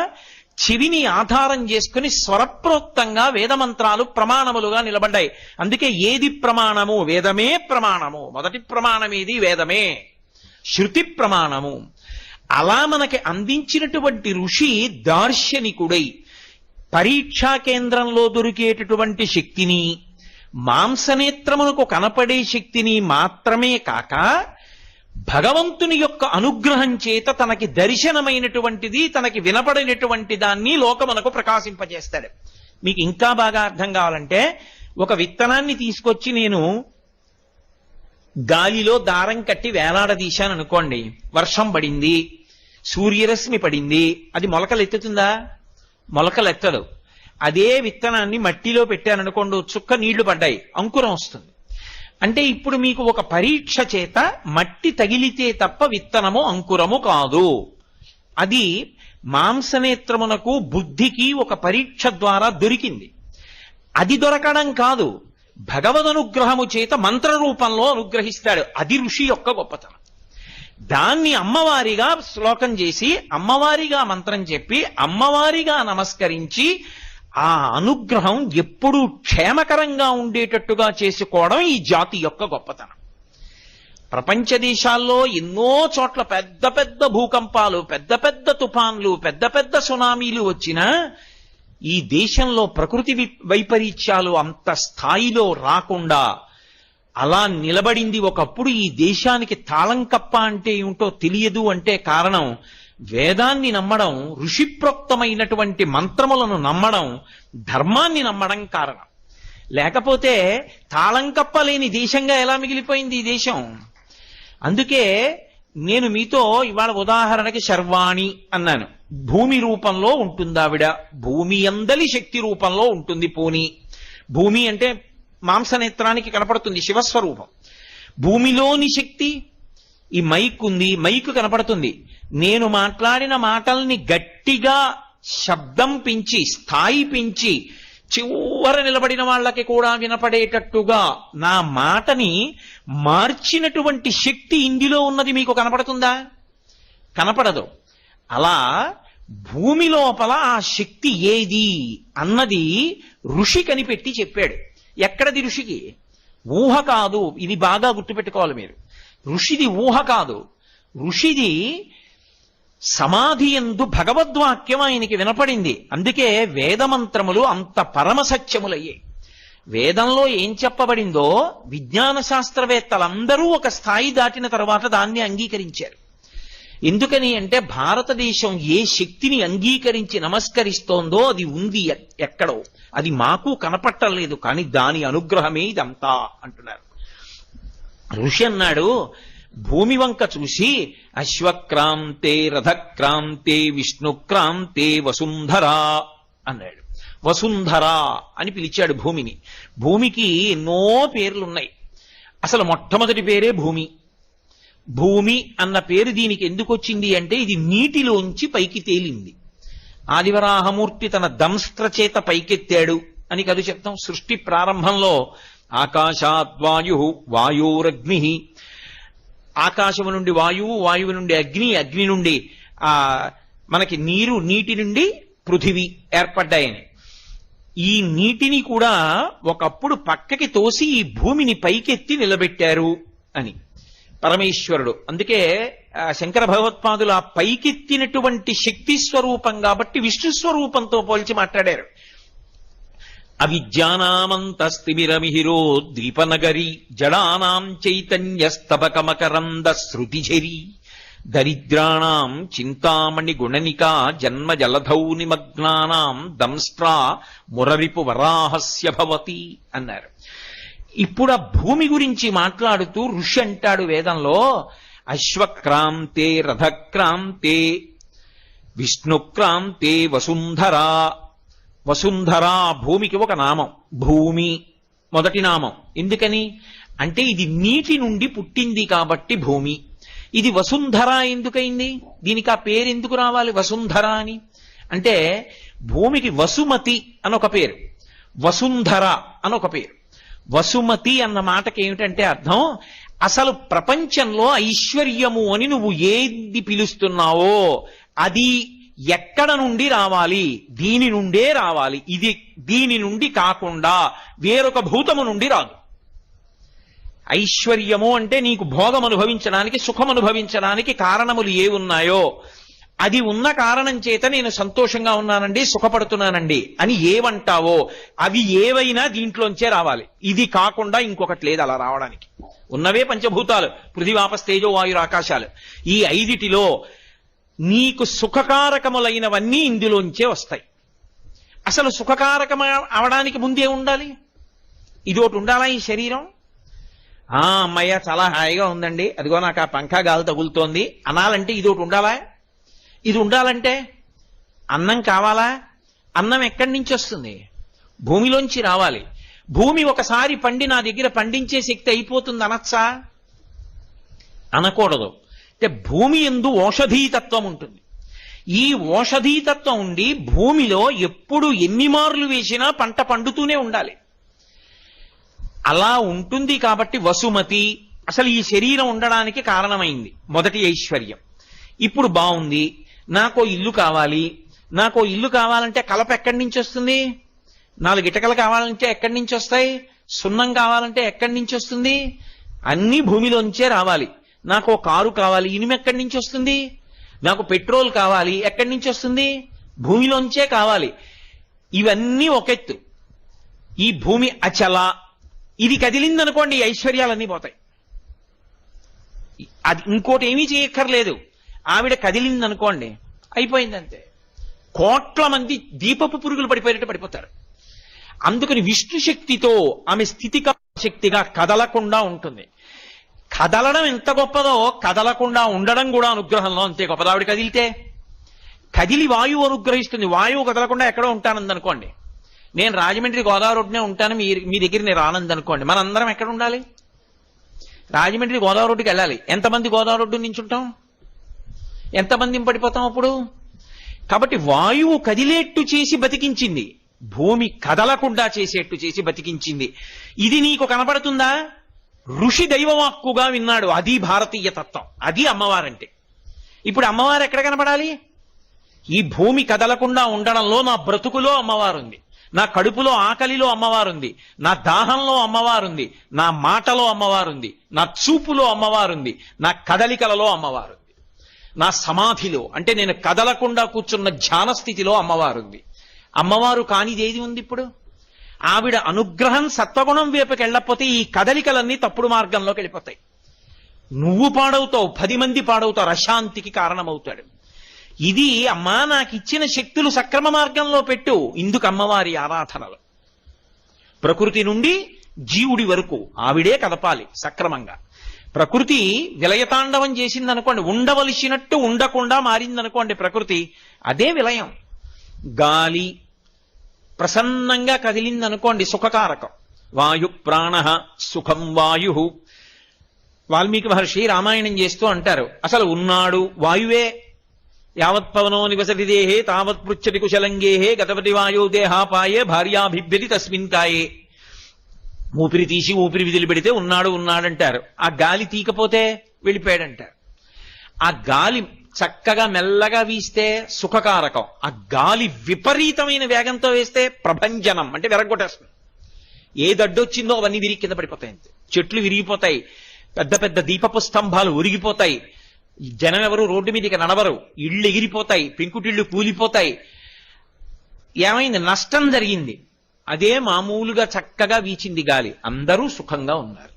చెవిని ఆధారం చేసుకుని స్వరప్రోక్తంగా వేదమంత్రాలు ప్రమాణములుగా నిలబడ్డాయి. అందుకే ఏది ప్రమాణము? వేదమే ప్రమాణము. మొదటి ప్రమాణమేది వేదమే, శృతి ప్రమాణము. అలా మనకి అందించినటువంటి ఋషి దార్శనికుడై పరీక్షా కేంద్రంలో దొరికేటటువంటి శక్తిని, మాంసనేత్రమునకు కనపడే శక్తిని మాత్రమే కాక భగవంతుని యొక్క అనుగ్రహం చేత తనకి దర్శనమైనటువంటిది, తనకి వినపడినటువంటి దాన్ని లోకమునకు ప్రకాశింపజేస్తాడు. మీకు ఇంకా బాగా అర్థం కావాలంటే ఒక విత్తనాన్ని తీసుకొచ్చి నేను గాలిలో దారం కట్టి వేలాడదీశాను అనుకోండి. వర్షం పడింది, సూర్యరశ్మి పడింది, అది మొలకలెత్తుతుందా? మొలకలెత్తదు. అదే విత్తనాన్ని మట్టిలో పెట్టాననుకోండి, చుక్క నీళ్లు పడ్డాయి, అంకురం వస్తుంది. అంటే ఇప్పుడు మీకు ఒక పరీక్ష చేత మట్టి తగిలితే తప్ప విత్తనము అంకురము కాదు. అది మాంసనేత్రమునకు, బుద్ధికి ఒక పరీక్ష ద్వారా దొరికింది. అది దొరకడం కాదు, భగవదనుగ్రహము చేత మంత్ర రూపంలో అనుగ్రహిస్తాడు. అది ఋషి యొక్క గొప్పతనం. దాన్ని అమ్మవారిగా శ్లోకం చేసి, అమ్మవారిగా మంత్రం చెప్పి, అమ్మవారిగా నమస్కరించి ఆ అనుగ్రహం ఎప్పుడూ క్షేమకరంగా ఉండేటట్టుగా చేసుకోవడం ఈ జాతి యొక్క గొప్పతనం. ప్రపంచ దేశాల్లో ఎన్నో చోట్ల పెద్ద పెద్ద భూకంపాలు, పెద్ద పెద్ద తుఫాన్లు, పెద్ద పెద్ద సునామీలు వచ్చినా ఈ దేశంలో ప్రకృతి వైపరీత్యాలు అంత స్థాయిలో రాకుండా అలా నిలబడింది. ఒకప్పుడు ఈ దేశానికి తాళంకప్ప అంటే ఏమిటో తెలియదు అంటే కారణం వేదాన్ని నమ్మడం, ఋషిప్రోక్తమైనటువంటి మంత్రములను నమ్మడం, ధర్మాన్ని నమ్మడం కారణం. లేకపోతే తాళంకప్ప లేని దేశంగా ఎలా మిగిలిపోయింది ఈ దేశం? అందుకే నేను మీతో ఇవాళ ఉదాహరణకి శర్వాణి అన్నాను. భూమి రూపంలో ఉంటుంది ఆవిడ, భూమి అందలి శక్తి రూపంలో ఉంటుంది. పోని భూమి అంటే మాంసనేత్రానికి కనపడుతుంది, శివస్వరూపం. భూమిలోని శక్తి ఈ మైక్ ఉంది, మైకు కనపడుతుంది. నేను మాట్లాడిన మాటల్ని గట్టిగా శబ్దం పెంచి, స్థాయి పెంచి, చివర నిలబడిన వాళ్ళకి కూడా వినపడేటట్టుగా నా మాటని మార్చినటువంటి శక్తి ఇందులో ఉన్నది మీకు కనపడుతుందా? కనపడదు. అలా భూమి లోపల ఆ శక్తి ఏది అన్నది ఋషి కనిపెట్టి చెప్పాడు. ఎక్కడది ఋషికి? ఊహ కాదు. ఇది బాగా గుర్తుపెట్టుకోవాలి మీరు. ఋషిది ఊహ కాదు. ఋషిది సమాధి యందు భగవద్వాక్యం ఆయనకి వినపడింది. అందుకే వేదమంత్రములు అంత పరమసత్యములయ్యాయి. వేదంలో ఏం చెప్పబడిందో విజ్ఞాన శాస్త్రవేత్తలందరూ ఒక స్థాయి దాటిన తర్వాత దాన్ని అంగీకరించారు. ఎందుకని అంటే భారతదేశం ఏ శక్తిని అంగీకరించి నమస్కరిస్తోందో అది ఉంది ఎక్కడో, అది మాకు కనపట్టలేదు, కానీ దాని అనుగ్రహమే ఇదంతా అంటున్నారు. ఋషి అన్నాడు, భూమి వంక చూసి అశ్వక్రాంతే రథక్రాంతే విష్ణుక్రాంతే వసుంధరా అన్నాడు. వసుంధర అని పిలిచాడు భూమిని. భూమికి ఎన్నో పేర్లున్నాయి. అసలు మొట్టమొదటి పేరే భూమి. భూమి అన్న పేరు దీనికి ఎందుకు వచ్చింది అంటే ఇది నీటిలోంచి పైకి తేలింది. ఆదివరాహమూర్తి తన దంస్త్ర చేత పైకెత్తాడు అని కదు చెప్తాం. సృష్టి ప్రారంభంలో ఆకాశాద్వాయు వాయోరగ్ని, ఆకాశము నుండి వాయువు, వాయువు నుండి అగ్ని, అగ్ని నుండి మనకి నీరు, నీటి నుండి పృథివీ ఏర్పడ్డాయని. ఈ నీటిని కూడా ఒకప్పుడు పక్కకి తోసి ఈ భూమిని పైకెత్తి నిలబెట్టారు అని పరమేశ్వరుడు. అందుకే శంకర భగవత్పాదులు ఆ పైకెత్తినటువంటి శక్తి స్వరూపం కాబట్టి విష్ణు స్వరూపంతో పోల్చి మాట్లాడారు. అవిద్యానామంతస్తిమిరమిహిరో ద్వీపనగరి జడానాం చైతన్యస్తబకమకరంద శృతిఝరి దరిద్రాణం చింతామణి గుణనికా జన్మ జలధౌ నిమగ్నానాం దంస్ట్రా మురరిపు వరాహస్య భవతి అన్నారు. ఇప్పుడు ఆ భూమి గురించి మాట్లాడుతూ ఋషి అంటాడు వేదంలో, అశ్వక్రాంతే రథక్రాంతే విష్ణుక్రాంతే వసుంధరా. వసుంధరా భూమికి ఒక నామం, భూమి మొదటి నామం. ఎందుకని అంటే ఇది నీటి నుండి పుట్టింది కాబట్టి భూమి. ఇది వసుంధర ఎందుకైంది, దీనికి ఆ పేరు ఎందుకు రావాలి వసుంధర అని అంటే భూమికి వసుమతి అనొక పేరు, వసుంధర అనొక పేరు. వసుమతి అన్న మాటకి ఏమిటంటే అర్థం, అసలు ప్రపంచంలో ఐశ్వర్యము అని నువ్వు ఏది పిలుస్తున్నావో అది ఎక్కడ నుండి రావాలి, దీని నుండే రావాలి. ఇది దీని నుండి కాకుండా వేరొక భూతము నుండి రాదు. ఐశ్వర్యము అంటే నీకు భోగం అనుభవించడానికి, సుఖం అనుభవించడానికి కారణములు ఏ ఉన్నాయో అది ఉన్న కారణం చేత నేను సంతోషంగా ఉన్నానండి, సుఖపడుతున్నానండి అని ఏవంటావో అవి ఏవైనా దీంట్లోంచే రావాలి. ఇది కాకుండా ఇంకొకటి లేదు అలా రావడానికి. ఉన్నవే పంచభూతాలు, పృథివాపస్తేజో వాయురు ఆకాశాలు. ఈ ఐదిటిలో నీకు సుఖకారకములైనవన్నీ ఇందులోంచే వస్తాయి. అసలు సుఖకారకం అవడానికి ముందే ఉండాలి, ఇది ఒకటి ఉండాలా ఈ శరీరం. అమ్మయ్య చాలా హాయిగా ఉందండి, అదిగో నాకు ఆ పంఖా గాలి తగులుతోంది అనాలంటే ఇది ఒకటి ఉండాలా. ఇది ఉండాలంటే అన్నం కావాలా, అన్నం ఎక్కడి నుంచి వస్తుంది, భూమిలోంచి రావాలి. భూమి ఒకసారి పండి నా దగ్గర పండించే శక్తి అయిపోతుంది అనొచ్చా, అనకూడదు. అంటే భూమి యందు ఓషధీతత్వం ఉంటుంది. ఈ ఓషధీతత్వం ఉండి భూమిలో ఎప్పుడు ఎన్ని మార్లు వేసినా పంట పండుతూనే ఉండాలి. అలా ఉంటుంది కాబట్టి వసుమతి అసలు ఈ శరీరం ఉండడానికి కారణమైంది, మొదటి ఐశ్వర్యం. ఇప్పుడు బాగుంది, నాకో ఇల్లు కావాలి. నాకో ఇల్లు కావాలంటే కలప ఎక్కడి నుంచి వస్తుంది, 4 ఇటకలు కావాలంటే ఎక్కడి నుంచి వస్తాయి, సున్నం కావాలంటే ఎక్కడి నుంచి వస్తుంది, అన్ని భూమిలోంచే రావాలి. నాకు కారు కావాలి, ఇనుము ఎక్కడి నుంచి వస్తుంది, నాకు పెట్రోల్ కావాలి, ఎక్కడి నుంచి వస్తుంది, భూమిలోంచే కావాలి. ఇవన్నీ ఒకెత్తు. ఈ భూమి అచల, ఇది కదిలిందనుకోండి ఐశ్వర్యాలన్నీ పోతాయి. అది ఇంకోటి ఏమీ చేయక్కర్లేదు, ఆవిడ కదిలిందనుకోండి అయిపోయిందంతే. కోట్ల మంది దీపపు పురుగులు పడిపోయేటట్టు పడిపోతారు. అందుకని విష్ణు శక్తితో ఆమె స్థితిక శక్తిగా కదలకుండా ఉంటుంది. కదలడం ఎంత గొప్పదో కదలకుండా ఉండడం కూడా అనుగ్రహంలో అంతే గొప్పదో. ఆవిడ కదిలితే కదిలి వాయువు అనుగ్రహిస్తుంది. వాయువు కదలకుండా ఎక్కడో ఉంటానందనుకోండి, నేను రాజమండ్రి గోదావరి రోడ్డునే ఉంటాను, మీ దగ్గర నేను రానందనుకోండి, మనందరం ఎక్కడ ఉండాలి, రాజమండ్రి గోదావరి రోడ్డుకి వెళ్ళాలి. ఎంతమంది గోదావరి రోడ్డు నుంచి ఉంటాం, ఎంతమంది పడిపోతాం అప్పుడు. కాబట్టి వాయువు కదిలేట్టు చేసి బతికించింది, భూమి కదలకుండా చేసేట్టు చేసి బతికించింది. ఇది నీకు కనపడుతుందా, ఋషి దైవవాక్కుగా విన్నాడు. అది భారతీయ తత్వం, అది అమ్మవారంటే. ఇప్పుడు అమ్మవారు ఎక్కడ కనపడాలి, ఈ భూమి కదలకుండా ఉండడంలో నా బ్రతుకులో అమ్మవారుంది, నా కడుపులో ఆకలిలో అమ్మవారుంది, నా దాహంలో అమ్మవారుంది, నా మాటలో అమ్మవారుంది, నా చూపులో అమ్మవారుంది, నా కదలికలలో అమ్మవారుంది, నా సమాధిలో అంటే నేను కదలకుండా కూర్చున్న ధ్యాన స్థితిలో అమ్మవారుంది. అమ్మవారు కానిదేది ఉంది ఇప్పుడు? ఆవిడ అనుగ్రహం సత్వగుణం వైపుకి వెళ్ళకపోతే ఈ కదలికలన్నీ తప్పుడు మార్గంలోకి వెళ్ళిపోతాయి. నువ్వు పాడవుతావు, 10 మంది పాడవుతారు, అశాంతికి కారణమవుతాడు. ఇది అమ్మా నాకు ఇచ్చిన శక్తులు సక్రమ మార్గంలో పెట్టు. ఇందుకు అమ్మవారి ఆరాధనలు. ప్రకృతి నుండి జీవుడి వరకు ఆవిడే కదపాలి సక్రమంగా. ప్రకృతి విలయతాండవం చేసిందనుకోండి, ఉండవలసినట్టు ఉండకుండా మారిందనుకోండి ప్రకృతి, అదే విలయం. గాలి ప్రసన్నంగా కదిలిందనుకోండి సుఖకారకం. వాయు ప్రాణ సుఖం వాయు. వాల్మీకి మహర్షి రామాయణం చేస్తూ అంటారు, అసలు ఉన్నాడు వాయువే. యావత్ పవనో నివసతి దేహే తావత్ పృచ్చతి కుశలంగేహే గతవతి వాయో దేహాపాయే భార్యాభిభ్యతి తస్మిన్ కాయే. ఊపిరి తీసి ఊపిరి విధులు పెడితే ఉన్నాడు ఉన్నాడంటారు. ఆ గాలి తీకపోతే వెళ్ళిపోయాడంటారు. ఆ గాలి చక్కగా మెల్లగా వీస్తే సుఖకారకం. ఆ గాలి విపరీతమైన వేగంతో వేస్తే ప్రభంజనం, అంటే విరగొట్టేస్తుంది. ఏ దడ్డొచ్చిందో అవన్నీ విరిగి కింద పడిపోతాయి. అంతే, చెట్లు విరిగిపోతాయి, పెద్ద పెద్ద దీపపు స్తంభాలు ఒరిగిపోతాయి, జనం ఎవరు రోడ్డు మీదకి నడవరు, ఇళ్ళు ఎగిరిపోతాయి, పెంకుటిళ్ళు కూలిపోతాయి. ఏమైంది? నష్టం జరిగింది. అదే మామూలుగా చక్కగా వీచింది గాలి, అందరూ సుఖంగా ఉన్నారు.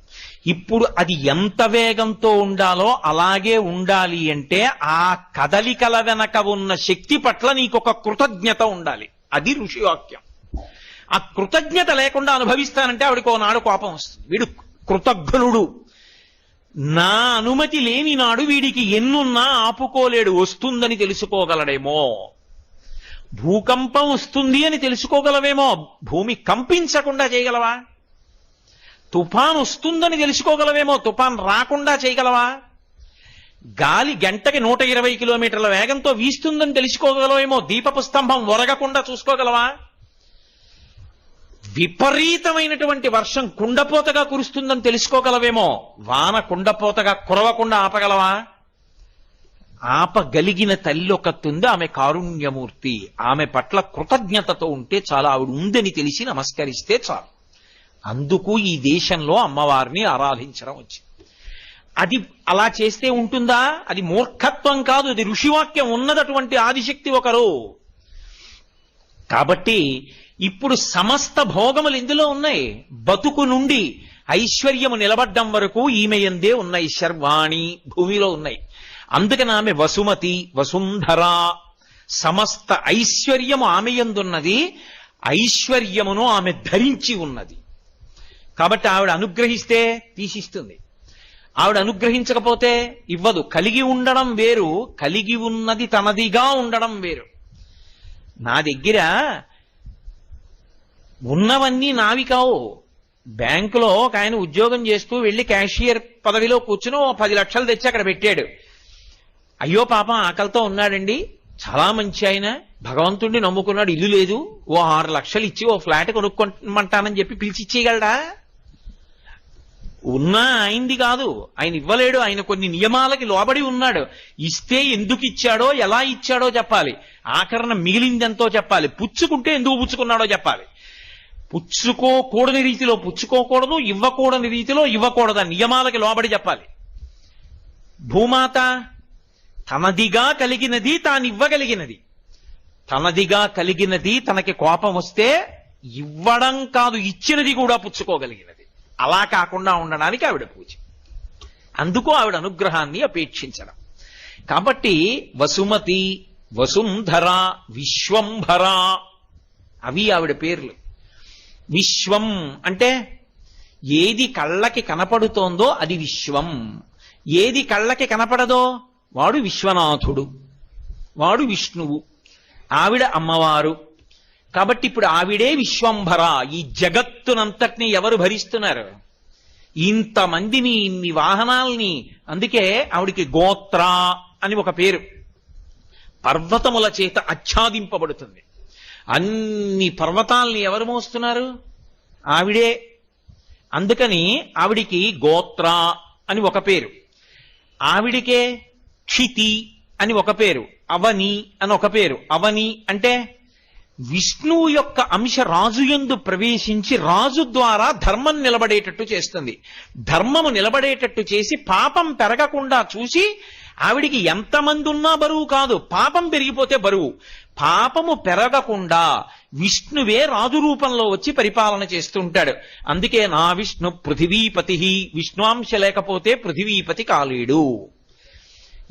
ఇప్పుడు అది ఎంత వేగంతో ఉండాలో అలాగే ఉండాలి అంటే ఆ కదలికల వెనక ఉన్న శక్తి పట్ల నీకొక కృతజ్ఞత ఉండాలి. అది ఋషివాక్యం. ఆ కృతజ్ఞత లేకుండా అనుభవిస్తానంటే ఆవిడకో నాడు కోపం వస్తుంది. వీడు కృతజ్ఞుడు, నా అనుమతి లేని నాడు వీడికి ఎన్నున్నా ఆపుకోలేడు. వస్తుందని తెలుసుకోగలడేమో, భూకంపం వస్తుంది అని తెలుసుకోగలవేమో, భూమి కంపించకుండా చేయగలవా? తుఫాన్ వస్తుందని తెలుసుకోగలవేమో, తుఫాన్ రాకుండా చేయగలవా? గాలి గంటకి 120 కిలోమీటర్ల వేగంతో వీస్తుందని తెలుసుకోగలవేమో, దీపపు స్తంభం ఒరగకుండా చూసుకోగలవా? విపరీతమైనటువంటి వర్షం కుండపోతగా కురుస్తుందని తెలుసుకోగలవేమో, వాన కుండపోతగా కురవకుండా ఆపగలవా? ఆపగలిగిన తల్లి ఒకతుంది, ఆమె కారుణ్యమూర్తి. ఆమె పట్ల కృతజ్ఞతతో ఉంటే చాలా, ఆవిడ ఉందని తెలిసి నమస్కరిస్తే చాలు. అందుకు ఈ దేశంలో అమ్మవారిని ఆరాధించడం వచ్చింది. అది అలా చేస్తే ఉంటుందా? అది మూర్ఖత్వం కాదు, అది ఋషివాక్యం. ఉన్నదటువంటి ఆదిశక్తి ఒకరు. కాబట్టి ఇప్పుడు సమస్త భోగములు ఇందులో ఉన్నాయి. బతుకు నుండి ఐశ్వర్యము నిలబడ్డం వరకు ఈమె యందే ఉన్నాయి. శర్వాణి భూమిలో ఉన్నాయి. అందుకని ఆమె వసుమతి, వసుంధర. సమస్త ఐశ్వర్యము ఆమె యందున్నది, ఐశ్వర్యమును ఆమె ధరించి ఉన్నది. కాబట్టి ఆవిడ అనుగ్రహిస్తే తీసిస్తుంది, ఆవిడ అనుగ్రహించకపోతే ఇవ్వదు. కలిగి ఉండడం వేరు, కలిగి ఉన్నది తనదిగా ఉండడం వేరు. నా దగ్గర ఉన్నవన్నీ నావి కావు. బ్యాంకులో ఒక ఆయన ఉద్యోగం చేస్తూ వెళ్లి క్యాషియర్ పదవిలో కూర్చుని 10 లక్షలు తెచ్చి అక్కడ పెట్టాడు. అయ్యో పాపం ఆకలితో ఉన్నాడండి, చాలా మంచి ఆయన, భగవంతుడిని నమ్ముకున్నాడు, ఇల్లు లేదు, 6 లక్షలు ఇచ్చి ఫ్లాట్ కొనుక్కోమంటానని చెప్పి పిలిచి ఇచ్చేయగలడా? ఉన్నా ఆయనది కాదు, ఆయన ఇవ్వలేడు. ఆయన కొన్ని నియమాలకి లోబడి ఉన్నాడు. ఇస్తే ఎందుకు ఇచ్చాడో, ఎలా ఇచ్చాడో చెప్పాలి. ఆఖరణ మిగిలిందెంతో చెప్పాలి. పుచ్చుకుంటే ఎందుకు పుచ్చుకున్నాడో చెప్పాలి. పుచ్చుకోకూడని రీతిలో పుచ్చుకోకూడదు, ఇవ్వకూడని రీతిలో ఇవ్వకూడదు, నియమాలకి లోబడి చెప్పాలి. భూమాత తనదిగా కలిగినది తాను ఇవ్వగలిగినది. తనదిగా కలిగినది తనకి కోపం వస్తే ఇవ్వడం కాదు, ఇచ్చినది కూడా పుచ్చుకోగలిగినది. అలా కాకుండా ఉండడానికి ఆవిడ పూజ. అందుకు ఆవిడ అనుగ్రహాన్ని అపేక్షించడం. కాబట్టి వసుమతి, వసుంధర, విశ్వంభర అవి ఆవిడ పేర్లు. విశ్వం అంటే ఏది కళ్ళకి కనపడుతోందో అది విశ్వం. ఏది కళ్ళకి కనపడదో వాడు విశ్వనాథుడు, వాడు విష్ణువు, ఆవిడ అమ్మవారు. కాబట్టి ఇప్పుడు ఆవిడే విశ్వంభర. ఈ జగత్తునంతటినీ ఎవరు భరిస్తున్నారు? ఇంతమందిని, ఇన్ని వాహనాల్ని. అందుకే ఆవిడికి గోత్ర అని ఒక పేరు. పర్వతముల చేత ఆచ్ఛాదింపబడుతుంది. అన్ని పర్వతాల్ని ఎవరు మోస్తున్నారు? ఆవిడే. అందుకని ఆవిడికి గోత్ర అని ఒక పేరు. ఆవిడికే క్షితి అని ఒక పేరు, అవని అని ఒక పేరు. అవని అంటే విష్ణువు యొక్క అంశ రాజు యందు ప్రవేశించి రాజు ద్వారా ధర్మం నిలబడేటట్టు చేస్తుంది. ధర్మము నిలబడేటట్టు చేసి పాపం పెరగకుండా చూసి ఆవిడికి ఎంతమంది ఉన్నా బరువు కాదు, పాపం పెరిగిపోతే బరువు. పాపము పెరగకుండా విష్ణువే రాజు రూపంలో వచ్చి పరిపాలన చేస్తుంటాడు. అందుకే నా విష్ణు పృథివీపతి, విష్ణువాంశ లేకపోతే పృథివీపతి కాలేడు.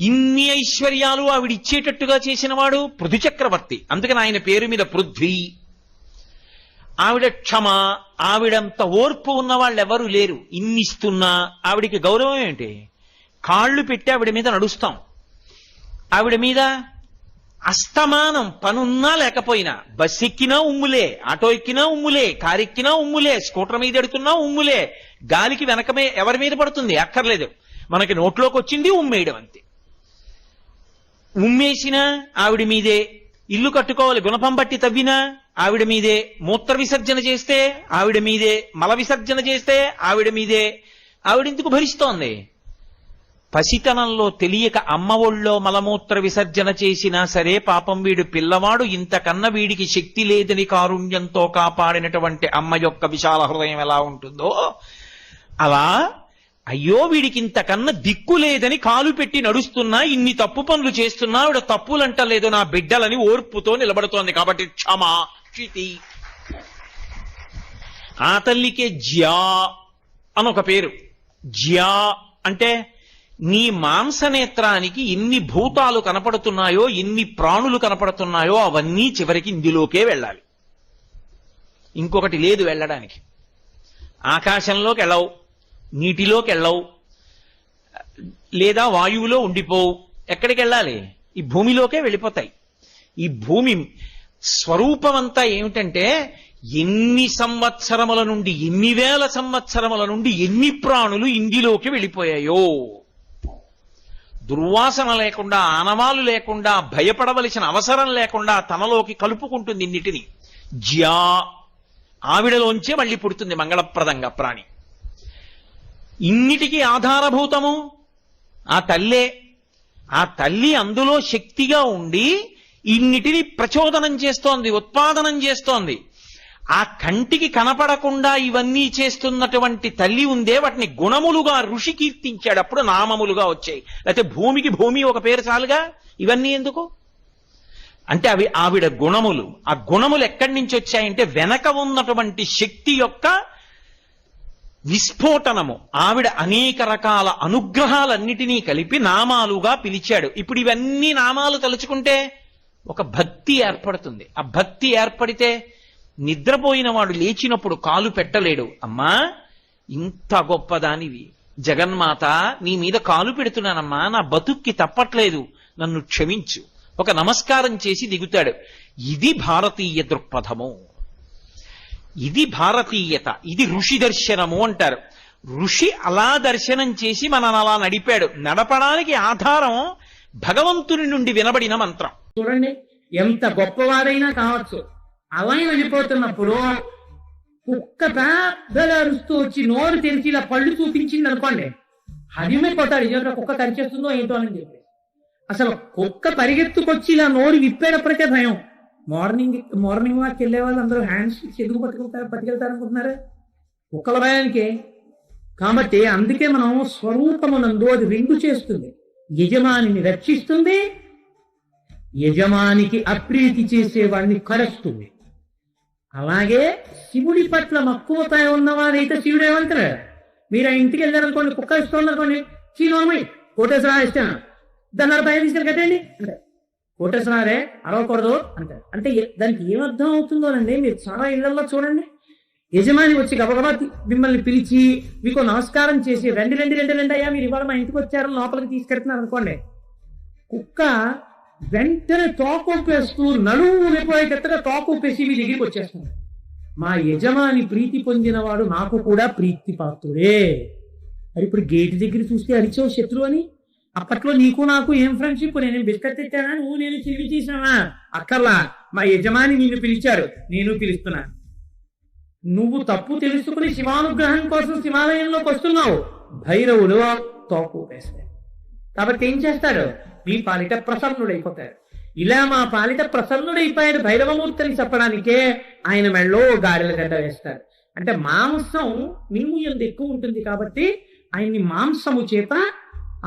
ఇన్ని ఐశ్వర్యాలు ఆవిడిచ్చేటట్టుగా చేసినవాడు పృథు చక్రవర్తి. అందుకని ఆయన పేరు మీద పృథ్వీ. ఆవిడ క్షమ, ఆవిడంత ఓర్పు ఉన్న వాళ్ళు ఎవరు లేరు. ఇన్నిస్తున్నా ఆవిడికి గౌరవం ఏంటి? కాళ్ళు పెట్టి ఆవిడ మీద నడుస్తాం. ఆవిడ మీద అస్తమానం పనున్నా లేకపోయినా, బస్ ఎక్కినా ఉమ్ములే, ఆటో ఎక్కినా ఉమ్ములే, కారు ఎక్కినా ఉమ్ములే, స్కూటర్ మీద ఎడుతున్నా ఉమ్ములే. గాలికి వెనకమే ఎవరి మీద పడుతుంది? అక్కర్లేదు, మనకి నోట్లోకి వచ్చింది ఉమ్మేయడం అంతే. ఉమ్మేసినా ఆవిడ మీదే. ఇల్లు కట్టుకోవాలి, గుణపం బట్టి తవ్వినా ఆవిడ మీదే. మూత్ర విసర్జన చేస్తే ఆవిడ మీదే. మల విసర్జన చేస్తే ఆవిడ మీదే. ఆవిడెందుకు భరిస్తోంది? పసితనంలో తెలియక అమ్మ ఒళ్ళో మలమూత్ర విసర్జన చేసినా సరే పాపం వీడు పిల్లవాడు, ఇంతకన్నా వీడికి శక్తి లేదని కారుణ్యంతో కాపాడినటువంటి అమ్మ యొక్క విశాల హృదయం ఎలా ఉంటుందో అలా, అయ్యో వీడికి ఇంతకన్నా దిక్కు లేదని కాలు పెట్టి నడుస్తున్నా, ఇన్ని తప్పు పనులు చేస్తున్నా ఆవిడ తప్పులంటలేదు నా బిడ్డలని ఓర్పుతో నిలబడుతోంది. కాబట్టి క్షమా క్షితి. ఆ తల్లికే జ్యా అనొక పేరు. జ్యా అంటే నీ మాంసనేత్రానికి ఎన్ని భూతాలు కనపడుతున్నాయో, ఎన్ని ప్రాణులు కనపడుతున్నాయో అవన్నీ చివరికి ఇందులోకే వెళ్ళాలి. ఇంకొకటి లేదు వెళ్ళడానికి. ఆకాశంలోకి వెళ్ళవు, నీటిలోకి వెళ్ళవు, లేదా వాయువులో ఉండిపోవు. ఎక్కడికి వెళ్ళాలి? ఈ భూమిలోకే వెళ్ళిపోతాయి. ఈ భూమి స్వరూపమంతా ఏమిటంటే, ఎన్ని సంవత్సరముల నుండి, ఎన్ని వేల సంవత్సరముల నుండి ఎన్ని ప్రాణులు ఇందులోకి వెళ్ళిపోయాయో. దుర్వాసన లేకుండా, ఆనవాలు లేకుండా, భయపడవలసిన అవసరం లేకుండా తనలోకి కలుపుకుంటుంది ఇన్నిటిని. జ్యా, ఆవిడలోంచే మళ్ళీ పుడుతుంది మంగళప్రదంగా ప్రాణి. ఇన్నిటికీ ఆధారభూతము ఆ తల్లే. ఆ తల్లి అందులో శక్తిగా ఉండి ఇన్నిటిని ప్రచోదనం చేస్తోంది, ఉత్పాదనం చేస్తోంది. ఆ కంటికి కనపడకుండా ఇవన్నీ చేస్తున్నటువంటి తల్లి ఉందే, వాటిని గుణములుగా ఋషి కీర్తించాడు, అప్పుడు నామములుగా వచ్చాయి. లేకపోతే భూమికి భూమి ఒక పేరు చాలుగా, ఇవన్నీ ఎందుకు అంటే అవి ఆవిడ గుణములు. ఆ గుణములు ఎక్కడి నుంచి వచ్చాయంటే వెనక ఉన్నటువంటి శక్తి యొక్క విస్ఫోటనము. ఆవిడ అనేక రకాల అనుగ్రహాలన్నిటినీ కలిపి నామాలుగా పిలిచాడు. ఇప్పుడు ఇవన్నీ నామాలు తలుచుకుంటే ఒక భక్తి ఏర్పడుతుంది. ఆ భక్తి ఏర్పడితే నిద్రపోయిన వాడు లేచినప్పుడు కాలు పెట్టలేడు. అమ్మా ఇంత గొప్పదానివి జగన్మాత, నీ మీద కాలు పెడుతున్నానమ్మా, నా బతుక్కి తప్పట్లేదు, నన్ను క్షమించు. ఒక నమస్కారం చేసి దిగుతాడు. ఇది భారతీయ దృక్పథము, ఇది భారతీయత, ఇది ఋషి దర్శనము అంటారు. ఋషి అలా దర్శనం చేసి మనల్ని అలా నడిపాడు. నడపడానికి ఆధారం భగవంతుని నుండి వినబడిన మంత్రం. చూడండి, ఎంత గొప్పవారైనా కావచ్చు, అలా వెళ్ళిపోతున్నప్పుడు కుక్క పెద్దగా అరుస్తూ వచ్చి నోరు తెరిచి ఇలా పళ్ళు చూపించింది అనుకోండి, హరిమైపోతాడు. ఇదేంటో కుక్క కరిచేస్తుందో ఏంటో అని చెప్పి. అసలు కుక్క పరిగెత్తుకొచ్చి ఇలా నోరు విప్పేటప్పటికే భయం. మార్నింగ్ వాక్ వెళ్ళే వాళ్ళు అందరూ హ్యాండ్స్ చెదుగు పట్టుకెళ్తారు అనుకుంటున్నారు కుక్కల భయానికే. కాబట్టి అందుకే మనం స్వరూపమునందు అది రెండు చేస్తుంది. యజమానిని రక్షిస్తుంది, యజమానికి అప్రీతి చేసేవాడిని కరుస్తుంది. అలాగే శివుడి పట్ల మక్కువతాయి ఉన్నవారైతే శివుడు ఏమంటారు? మీరు ఆ ఇంటికి వెళ్ళారనుకోండి, కుక్క ఇస్తున్నారనుకోండి, చీనోమై కోటేశ్వర ఇస్తాను, దాన్ని భయం తీసుకెళ్ళి కట్టండి అంటే కోటేశ్వరారే అరవకూడదు అంటారు. అంటే దానికి ఏమర్థం అవుతుందోనండి. మీరు చాలా ఇళ్లలో చూడండి, యజమాని వచ్చి గబగబా మిమ్మల్ని పిలిచి మీకు నమస్కారం చేసి రండి అయ్యా మీరు ఇవాళ మా ఇంటికి వచ్చారని లోపలికి తీసుకెళ్తున్నారు అనుకోండి, కుక్క వెంటనే తోకూపేస్తూ నడుము వెళ్ళిపోయేటట్టుగా తోకూపేసి మీ దగ్గరికి వచ్చేస్తుంది. మా యజమాని ప్రీతి పొందినవాడు నాకు కూడా ప్రీతి పాత్రుడే. మరి ఇప్పుడు గేటు దగ్గర చూస్తే అరిచావు శత్రువు అని. అప్పట్లో నీకు నాకు ఏం ఫ్రెండ్షిప్? నేను బిస్కెట్ తెచ్చానా, నువ్వు నేను చిలివి చేసినావా? అక్కర్లా, మా యజమాని నిన్ను పిలిచాడు, నేను పిలుస్తున్నా. నువ్వు తప్పు తెలుసుకుని శివానుగ్రహం కోసం శివాలయంలోకి వస్తున్నావు, భైరవుడు తోకూపేస్తాడు. కాబట్టి ఏం చేస్తాడు? మీ పాలిట ప్రసన్నుడైపోతాడు. ఇలా మా పాలిట ప్రసన్నుడైపోయాడు భైరవమూర్తిని చెప్పడానికే ఆయన మెళ్ళో గారెల గడ్డ వేస్తాడు. అంటే మాంసం మిమ్ము ఎందు ఎక్కువ ఉంటుంది కాబట్టి ఆయన్ని మాంసము చేత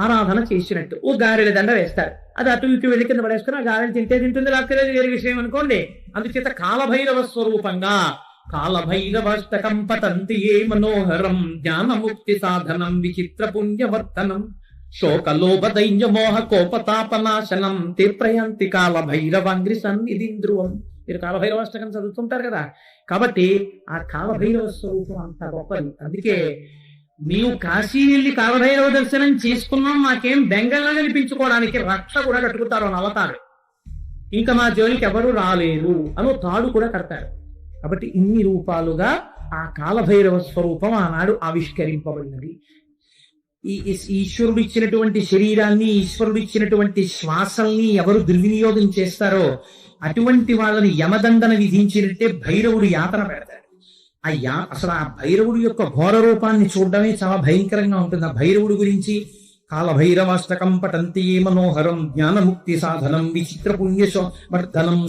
ఆరాధన చేసినట్టు. ఓ గారెల దండ వేస్తారు, అది అటు ఇటు వెళ్ళి కింద పడేస్తారు. ఆ గారెలు తింటుంది లేకపోతే వేరే విషయం అనుకోండి. అందుచేత కాలభైరవ స్వరూపంగా కాలభైరవాష్టకం పతంతి ఏ మనోహరం జ్ఞానముక్తి సాధనం విచిత్ర పుణ్యవర్తనం శోకలోభ దైన్య మోహ కోపతాపనాశనం తీర్ప్రయాంతి కాలభైరవాంగ్రి సన్నిధిం ధ్రువం. మీరు కాలభైరవాష్టకం చదువుతుంటారు కదా, కాబట్టి ఆ కాలభైరవ స్వరూపం అంత గొప్పది. అందుకే మేము కాశీ వెళ్ళి కాలభైరవ దర్శనం చేసుకున్నాం, మాకేం బెంగళ కనిపించుకోవడానికి రక్ష కూడా కట్టుకుంటారు అని అవతారు. ఇంకా మా జోలికి ఎవరు రాలేరు అని తాడు కూడా కడతారు. కాబట్టి ఇన్ని రూపాలుగా ఆ కాలభైరవ స్వరూపం ఆనాడు ఆవిష్కరింపబడినది. ఈ ఈశ్వరుడు ఇచ్చినటువంటి శరీరాన్ని, ఈశ్వరుడు ఇచ్చినటువంటి శ్వాసల్ని ఎవరు దుర్వినియోగం చేస్తారో అటువంటి వాళ్ళని యమదండన విధించినట్టే భైరవుడు యాతన పెడతాడు. అసలు ఆ భైరవుడి యొక్క ఘోర రూపాన్ని చూడడమే చాలా భయంకరంగా ఉంటుంది. ఆ భైరవుడి గురించి కాలభైరవాష్టకం పఠంతి ఏ మనోహరం జ్ఞానముక్తి సాధనం విచిత్ర పుణ్యవర్ధనం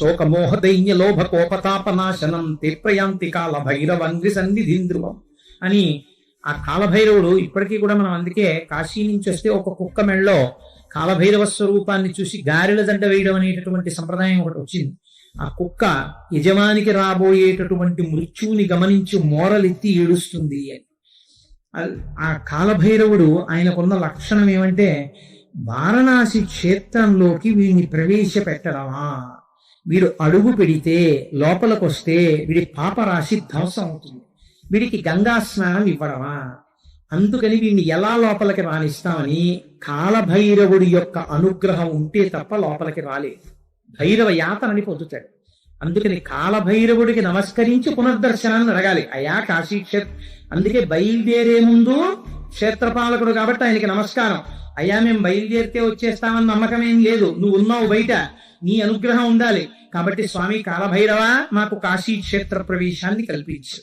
శోకమోహ దైన్య లోభ కోపతాపనాశనం తీర్ప్రయాంతి కాలభైరవాంగ్రి సన్నిధిం ధ్రువం అని ఆ కాలభైరవుడు ఇప్పటికీ కూడా మనం అందుకే కాశీ నుంచి వస్తే ఒక కుక్క మెళ్ళలో కాలభైరవ స్వరూపాన్ని చూసి గారెల దండ వేయడం అనేటటువంటి సంప్రదాయం ఒకటి వచ్చింది. ఆ కుక్క యజమానికి రాబోయేటటువంటి మృత్యువుని గమనించి మోరలెత్తి ఏడుస్తుంది అని. ఆ కాలభైరవుడు ఆయనకున్న లక్షణం ఏమంటే వారణాసి క్షేత్రంలోకి వీడిని ప్రవేశపెట్టడమా, వీడు అడుగు పెడితే లోపలికి వస్తే వీడి పాపరాశి ధ్వంసం అవుతుంది, వీడికి గంగా స్నానం ఇవ్వడమా, అందుకని వీడిని ఎలా లోపలికి రాణిస్తామని కాలభైరవుడి యొక్క అనుగ్రహం ఉంటే తప్ప లోపలికి రాలేదు. భైరవ యాతనని పొందుతాడు. అందుకని కాలభైరవుడికి నమస్కరించి పునర్దర్శనాన్ని అడగాలి. అయా కాశీ అందుకే బయలుదేరే ముందు క్షేత్రపాలకుడు కాబట్టి ఆయనకి నమస్కారం. అయ్యా మేము బయలుదేరితే వచ్చేస్తామని నమ్మకం ఏం లేదు, నువ్వు ఉన్నావు బయట, నీ అనుగ్రహం ఉండాలి. కాబట్టి స్వామి కాలభైరవ మాకు కాశీ క్షేత్ర ప్రవేశాన్ని కల్పించు.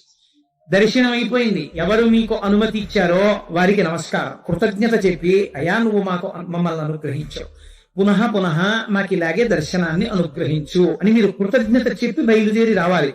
దర్శనం అయిపోయింది, ఎవరు మీకు అనుమతి ఇచ్చారో వారికి నమస్కారం, కృతజ్ఞత చెప్పి అయ్యా నువ్వు మమ్మల్ని అనుగ్రహించావు, పునః పునః మాకు ఇలాగే దర్శనాన్ని అనుగ్రహించు అని మీరు కృతజ్ఞత చెప్పి బయలుదేరి రావాలి.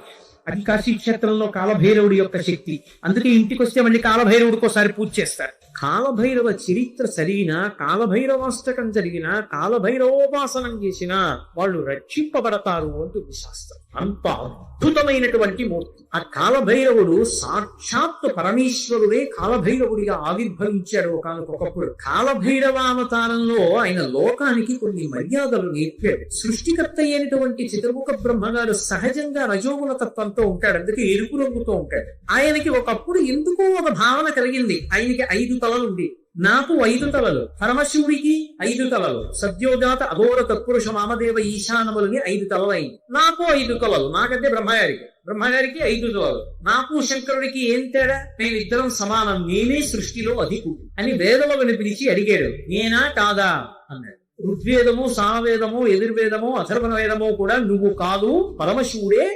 అది కాశీ క్షేత్రంలో కాలభైరవుడి యొక్క శక్తి. అందుకే ఇంటికి వస్తే మళ్ళీ కాలభైరవుడికి ఒకసారి పూజ చేస్తారు. కాలభైరవ చరిత్ర సరిగిన, కాలభైరవాష్టకం జరిగిన, కాలభైరవోపాసనం చేసిన వాళ్ళు రక్షింపబడతారు అంటుంది శాస్త్రం. అంత అద్భుతమైనటువంటి మూర్తి ఆ కాలభైరవుడు. సాక్షాత్తు పరమేశ్వరుడే కాలభైరవుడిగా ఆవిర్భవించాడు ఒకనకొకప్పుడు. కాలభైరవావతారంలో ఆయన లోకానికి కొన్ని మర్యాదలు నేర్పాడు. సృష్టికర్త అయినటువంటి చిత్రముఖ బ్రహ్మగారు సహజంగా రజోగుణ తత్వంతో ఉంటాడు, అందుకే ఎరుపు రంగుతో ఉంటాడు. ఆయనకి ఒకప్పుడు ఎందుకో ఒక భావన కలిగింది, ఆయనకి 5 తలలు ఉంది, నాకు 5 తలలు, పరమశివుడికి 5 తలలు, సద్యోజాత అఘోర తత్పురుష మామదేవ ఈశానములని 5 తలలు అయింది. నాకు 5 తలలు, నాకంటే బ్రహ్మగారికి 5 తలలు, నాకు శంకరుడికి ఏం తేడా, మేమిద్దరం సమానం, నేనే సృష్టిలో అధికుడు అని వేదములను పిలిచి అడిగాడు. నేనా కాదా అన్నాడు. ఋగ్వేదము, సామవేదము, యజుర్వేదము, అథర్వణ వేదము కూడా నువ్వు కాదు, పరమశివుడే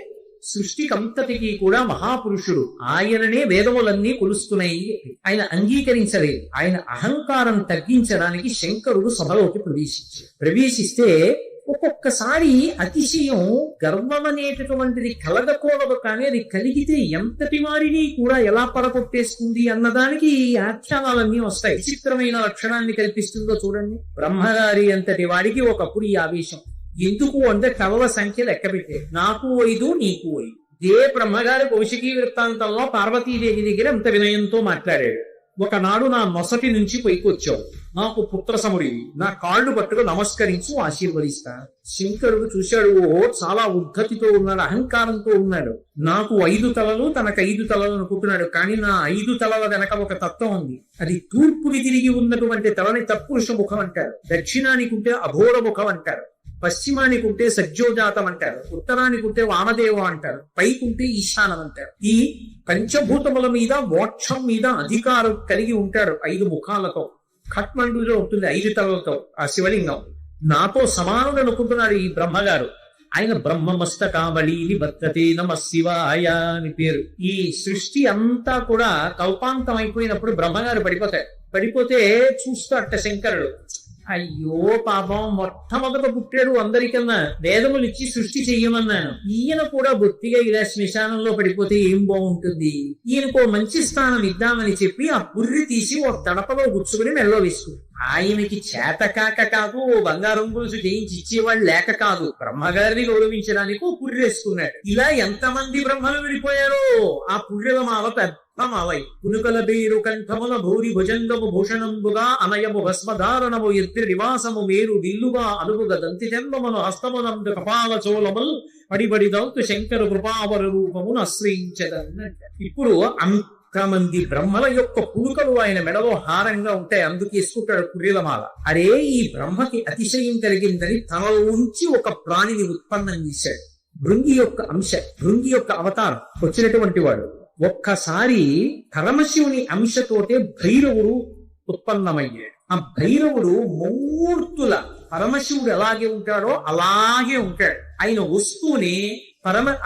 సృష్టికంతటికి కూడా మహాపురుషుడు, ఆయననే వేదములన్నీ కొలుస్తున్నాయి. ఆయన అంగీకరించలేదు. ఆయన అహంకారం తగ్గించడానికి శంకరుడు సభలోకి ప్రవేశిస్తే ఒక్కొక్కసారి అతిశయం, గర్వం అనేటటువంటిది కలగకూడదు, కానీ అది కలిగితే ఎంతటి వారిని కూడా ఎలా పడగొట్టేస్తుంది అన్నదానికి ఈ ఆఖ్యానాలన్నీ వస్తాయి. విచిత్రమైన లక్షణాన్ని కల్పిస్తుందో చూడండి. బ్రహ్మగారి అంతటి వాడికి ఒకప్పుడు ఈ ఆవేశం ఎందుకు అంటే కవల సంఖ్య లెక్క పెట్టే, నాకు 5 నీకు 5. ఇదే బ్రహ్మగారి కౌశికీ వృత్తాంతంలో పార్వతీదేవి దగ్గర అంత వినయంతో మాట్లాడాడు. ఒకనాడు నా నొసటి నుంచి పైకి వచ్చావు, నాకు పుత్ర సముడివి, నా కాళ్ళు పట్టుకు నమస్కరించు, ఆశీర్వదిస్తా. శంకరుడు చూశాడు, ఓ చాలా ఉద్ధతితో ఉన్నాడు, అహంకారంతో ఉన్నాడు. నాకు 5 తలలు, తనకు 5 తలలు అనుకుంటున్నాడు. కానీ నా 5 తలల వెనక ఒక తత్వం ఉంది. అది తూర్పుని తిరిగి ఉన్నటువంటి తలని తత్పురుష ముఖం అంటారు, దక్షిణానికి ఉంటే అఘోర ముఖం అంటారు, పశ్చిమానికి ఉంటే సజ్జోజాతం అంటారు, ఉత్తరానికి ఉంటే వామదేవ అంటారు, పైకుంటే ఈశానం అంటారు. ఈ పంచభూతముల మీద, మోక్షం మీద అధికారం కలిగి ఉంటాడు 5 ముఖాలతో. ఖట్మండులో ఉంటుంది 5 తలలతో ఆ శివలింగం. నాతో సమానుడు అనుకుంటున్నాడు ఈ బ్రహ్మగారు. ఆయన బ్రహ్మమస్తకావళి నిబద్ధతే నమః శివాయ అని పేరు. ఈ సృష్టి అంతా కూడా కల్పాంతం అయిపోయినప్పుడు బ్రహ్మగారు పడిపోతే చూస్తాడట శంకరుడు, అయ్యో పాపం, మొట్టమొదట పుట్టాడు అందరికన్నా, వేదములు ఇచ్చి సృష్టి చెయ్యమన్నాను. ఈయన కూడా బొత్తిగా ఇలా శ్మశానంలో పడిపోతే ఏం బాగుంటుంది, ఈయనకో మంచి స్థానం ఇద్దామని చెప్పి ఆ పుర్రి తీసి ఓ తడపలో గుచ్చుకుని మెల్లో వేసుకుంది. ఆయనకి చేతకాక కాదు, ఓ బంగారం గొలుసు చేయించి ఇచ్చేవాళ్ళు లేక కాదు, బ్రహ్మగారిని గౌరవించడానికి ఓ పుర్రి వేసుకున్నాడు. ఇలా ఎంతమంది బ్రహ్మలు విడిపోయారో ఆ పుర్రెల మాల పెద్దమాలై కునుకల బేరు కంఠముల భూరి భుజంగము భూషణంబుగా అనయము భస్మధారణము ఎత్తి నివాసము మేరు విల్లుగా అనుగుగా దంతి జన్మమును హస్తమునందు కపాల చోళములు పడిబడి దంతు శంకర కృపావర రూపమును ఆశ్రయించదన్నట్ట. ఇప్పుడు మంది బ్రహ్మల యొక్క పులుకలు ఆయన మెడలో హారంగా ఉంటాయి, అందుకు వేసుకుంటాడు పుర్రెలమాల. అరే, ఈ బ్రహ్మకి అతిశయం కలిగిందని తనలో ఉంచి ఒక ప్రాణిని ఉత్పన్నం చేశాడు. భృంగి యొక్క అంశ, భృంగి యొక్క అవతారం వచ్చినటువంటి వాడు. ఒక్కసారి పరమశివుని అంశతోటే భైరవుడు ఉత్పన్నమయ్యాడు. ఆ భైరవుడు మూర్తుల పరమశివుడు ఎలాగే ఉంటాడో అలాగే ఉంటాడు. ఆయన వస్తూనే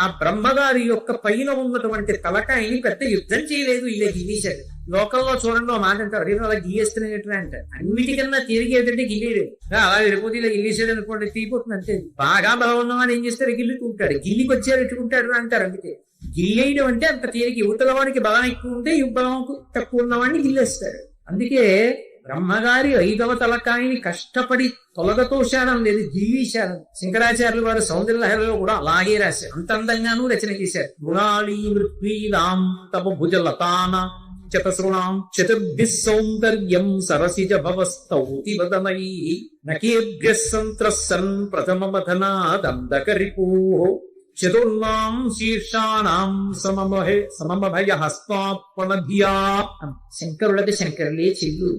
ఆ బ్రహ్మగారి యొక్క పైన ఉన్నటువంటి తలకాయని పెద్ద యుద్ధం చేయలేదు, ఇలా గిల్లేశాడు. లోకల్లో చూడండి ఒక మాట అంటారు, అలా గీయేస్తున్నట్టు అంటారు. అన్నిటికన్నా తిరిగేటంటే గిల్లేడు, అలా వెళ్ళిపోతే ఇలా గిల్లేసాడు అనుకోండి తీపోతుంది అంతే. బాగా బలం ఉన్నవాడు ఏం చేస్తారు, గిల్లుకుంటాడు. గిల్లికి వచ్చారు ఎట్టుకుంటాడు అంటారు. అందుకే గిల్లేయడం అంటే అంత తేలిక. యువతల వాడికి బలం ఎక్కువ ఉంటే బలం తక్కువ ఉన్నవాడిని గిల్లేస్తాడు. అందుకే బ్రహ్మగారి 5వ తలకాయని కష్టపడి తొలగతోశాడం లేదు, గిల్లీశాడం. శంకరాచార్యులు వారు సౌందర్యలహరిలో కూడా అలాగే రాశారు, అంత అందంగానూ రచన చేశారు. గుణాళీ మృత్వీలాం తమ భుజలతాన చతసృణాం చతుర్భిః సౌందర్యం సరసిజ భవస్తౌతి వదనై నకేభ్యః సంత్రస్సన్ ప్రథమమథనాదందకరిపూః చతుర్నాం శీర్షాణాం సమమభయ హస్తాత్మనధియా. శంకరులకి శంకరులే చెల్లు.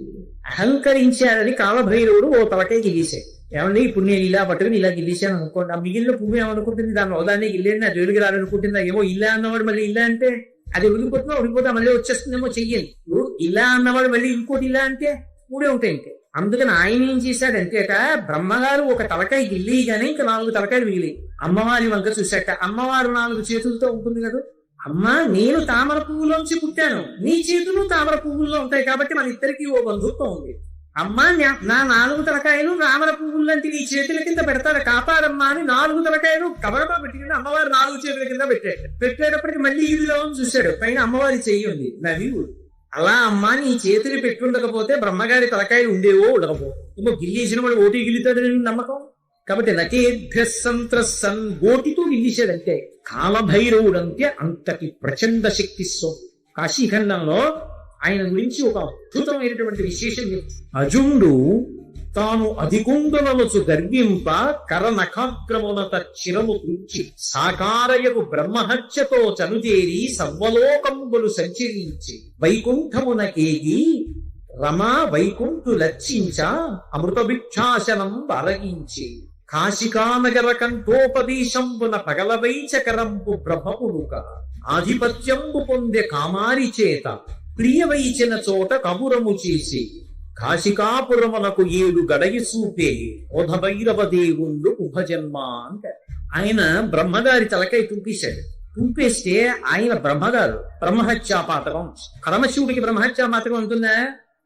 అహంకరించాడని కాలభైరవుడు ఓ తలకాయ గిల్లేశాడు. ఏమండి, ఇప్పుడు నేను ఇలా పట్టుకుని ఇలా గిల్లేశాను అనుకోండి, ఆ మిగిలిన పువ్వు ఏమనుకుంటుంది, దాన్ని ఓదాన్ని గిల్లేండి నా జోలికి రాలనుకుంటుందా ఏమో. ఇలా అన్నవాడు మళ్ళీ ఇలా అంటే అది ఉడికిపోతా మళ్ళీ వచ్చేస్తుందేమో చెయ్యాలి. ఇప్పుడు ఇలా అన్నవాడు మళ్ళీ ఇంకోటి ఇలా అంటే మూడే ఉంటాయి. ఇంకే అందుకని ఆయన ఏం చేశాడంటేట, బ్రహ్మగారు ఒక తలకాయ గిల్లిగానే ఇంకా 4 తలకాయలు మిగిలి అమ్మవారి వంక చూశాక. అమ్మవారు 4 చేతులతో ఉంటుంది కదా, అమ్మా నేను తామర పువ్వులోంచి పుట్టాను, నీ చేతులు తామర పువ్వుల్లో ఉంటాయి కాబట్టి మన ఇద్దరికి ఓ బంధుత్వం ఉంది. అమ్మా నా 4 తలకాయలు తామర పువ్వులంటే నీ చేతుల కింద పెడతాడు, కాపాడమ్మా అని 4 తలకాయలు కబరబా పెట్టుకుని అమ్మవారు 4 చేతుల కింద పెట్టేటప్పటికి మళ్ళీ ఇదిలో చూశాడు, పైన అమ్మవారి చెయ్యి ఉంది, నవి. అలా అమ్మా నీ చేతులు పెట్టుండకపోతే బ్రహ్మగారి తలకాయలు ఉండేవో ఉండకపో. ఇంకో గిల్లేసిన వాడు ఓటి గిల్లుతాడని నమ్మకం. కాబట్టి నకేభ్యః సంత్రస్సన్, గోటితో గిల్లేశాడంటే. కాలభైరవుడంటే అంతటి ప్రచండ శక్తి. కాశీఖండంలో ఆయన గురించి ఒక అద్భుతమైనటువంటి విశేషం. అజుండు తాను అధికుండలసు గర్వింప కరనఖాగ్రమునత చిరము కుంచి సాకారయకు బ్రహ్మహత్యతో చనుదేరి సర్వలోకంబులు సంచరించి వైకుంఠమునకేగి రమా వైకుంఠు లక్షించ అమృత భిక్షాసనం అరగించి కాశికానగర కంఠోపదేశంబున పగలవైచకరంపు బ్రహ్మపుడుక ఆధిపత్యంబు పొందే కామారి చేత ప్రియవైచిన చోట కబురము చేసి కాశికాపురమునకు 7 గడగి చూపే ఓధభైరవ దేవుళ్ళు ఉభజన్మ అంటే. ఆయన బ్రహ్మగారి తలకై తుంపేశాడు. తుంపేస్తే ఆయన బ్రహ్మగారు బ్రహ్మహత్యాపాతకం. పరమశివుడికి బ్రహ్మహత్యాపాతకం ఉంటుందా?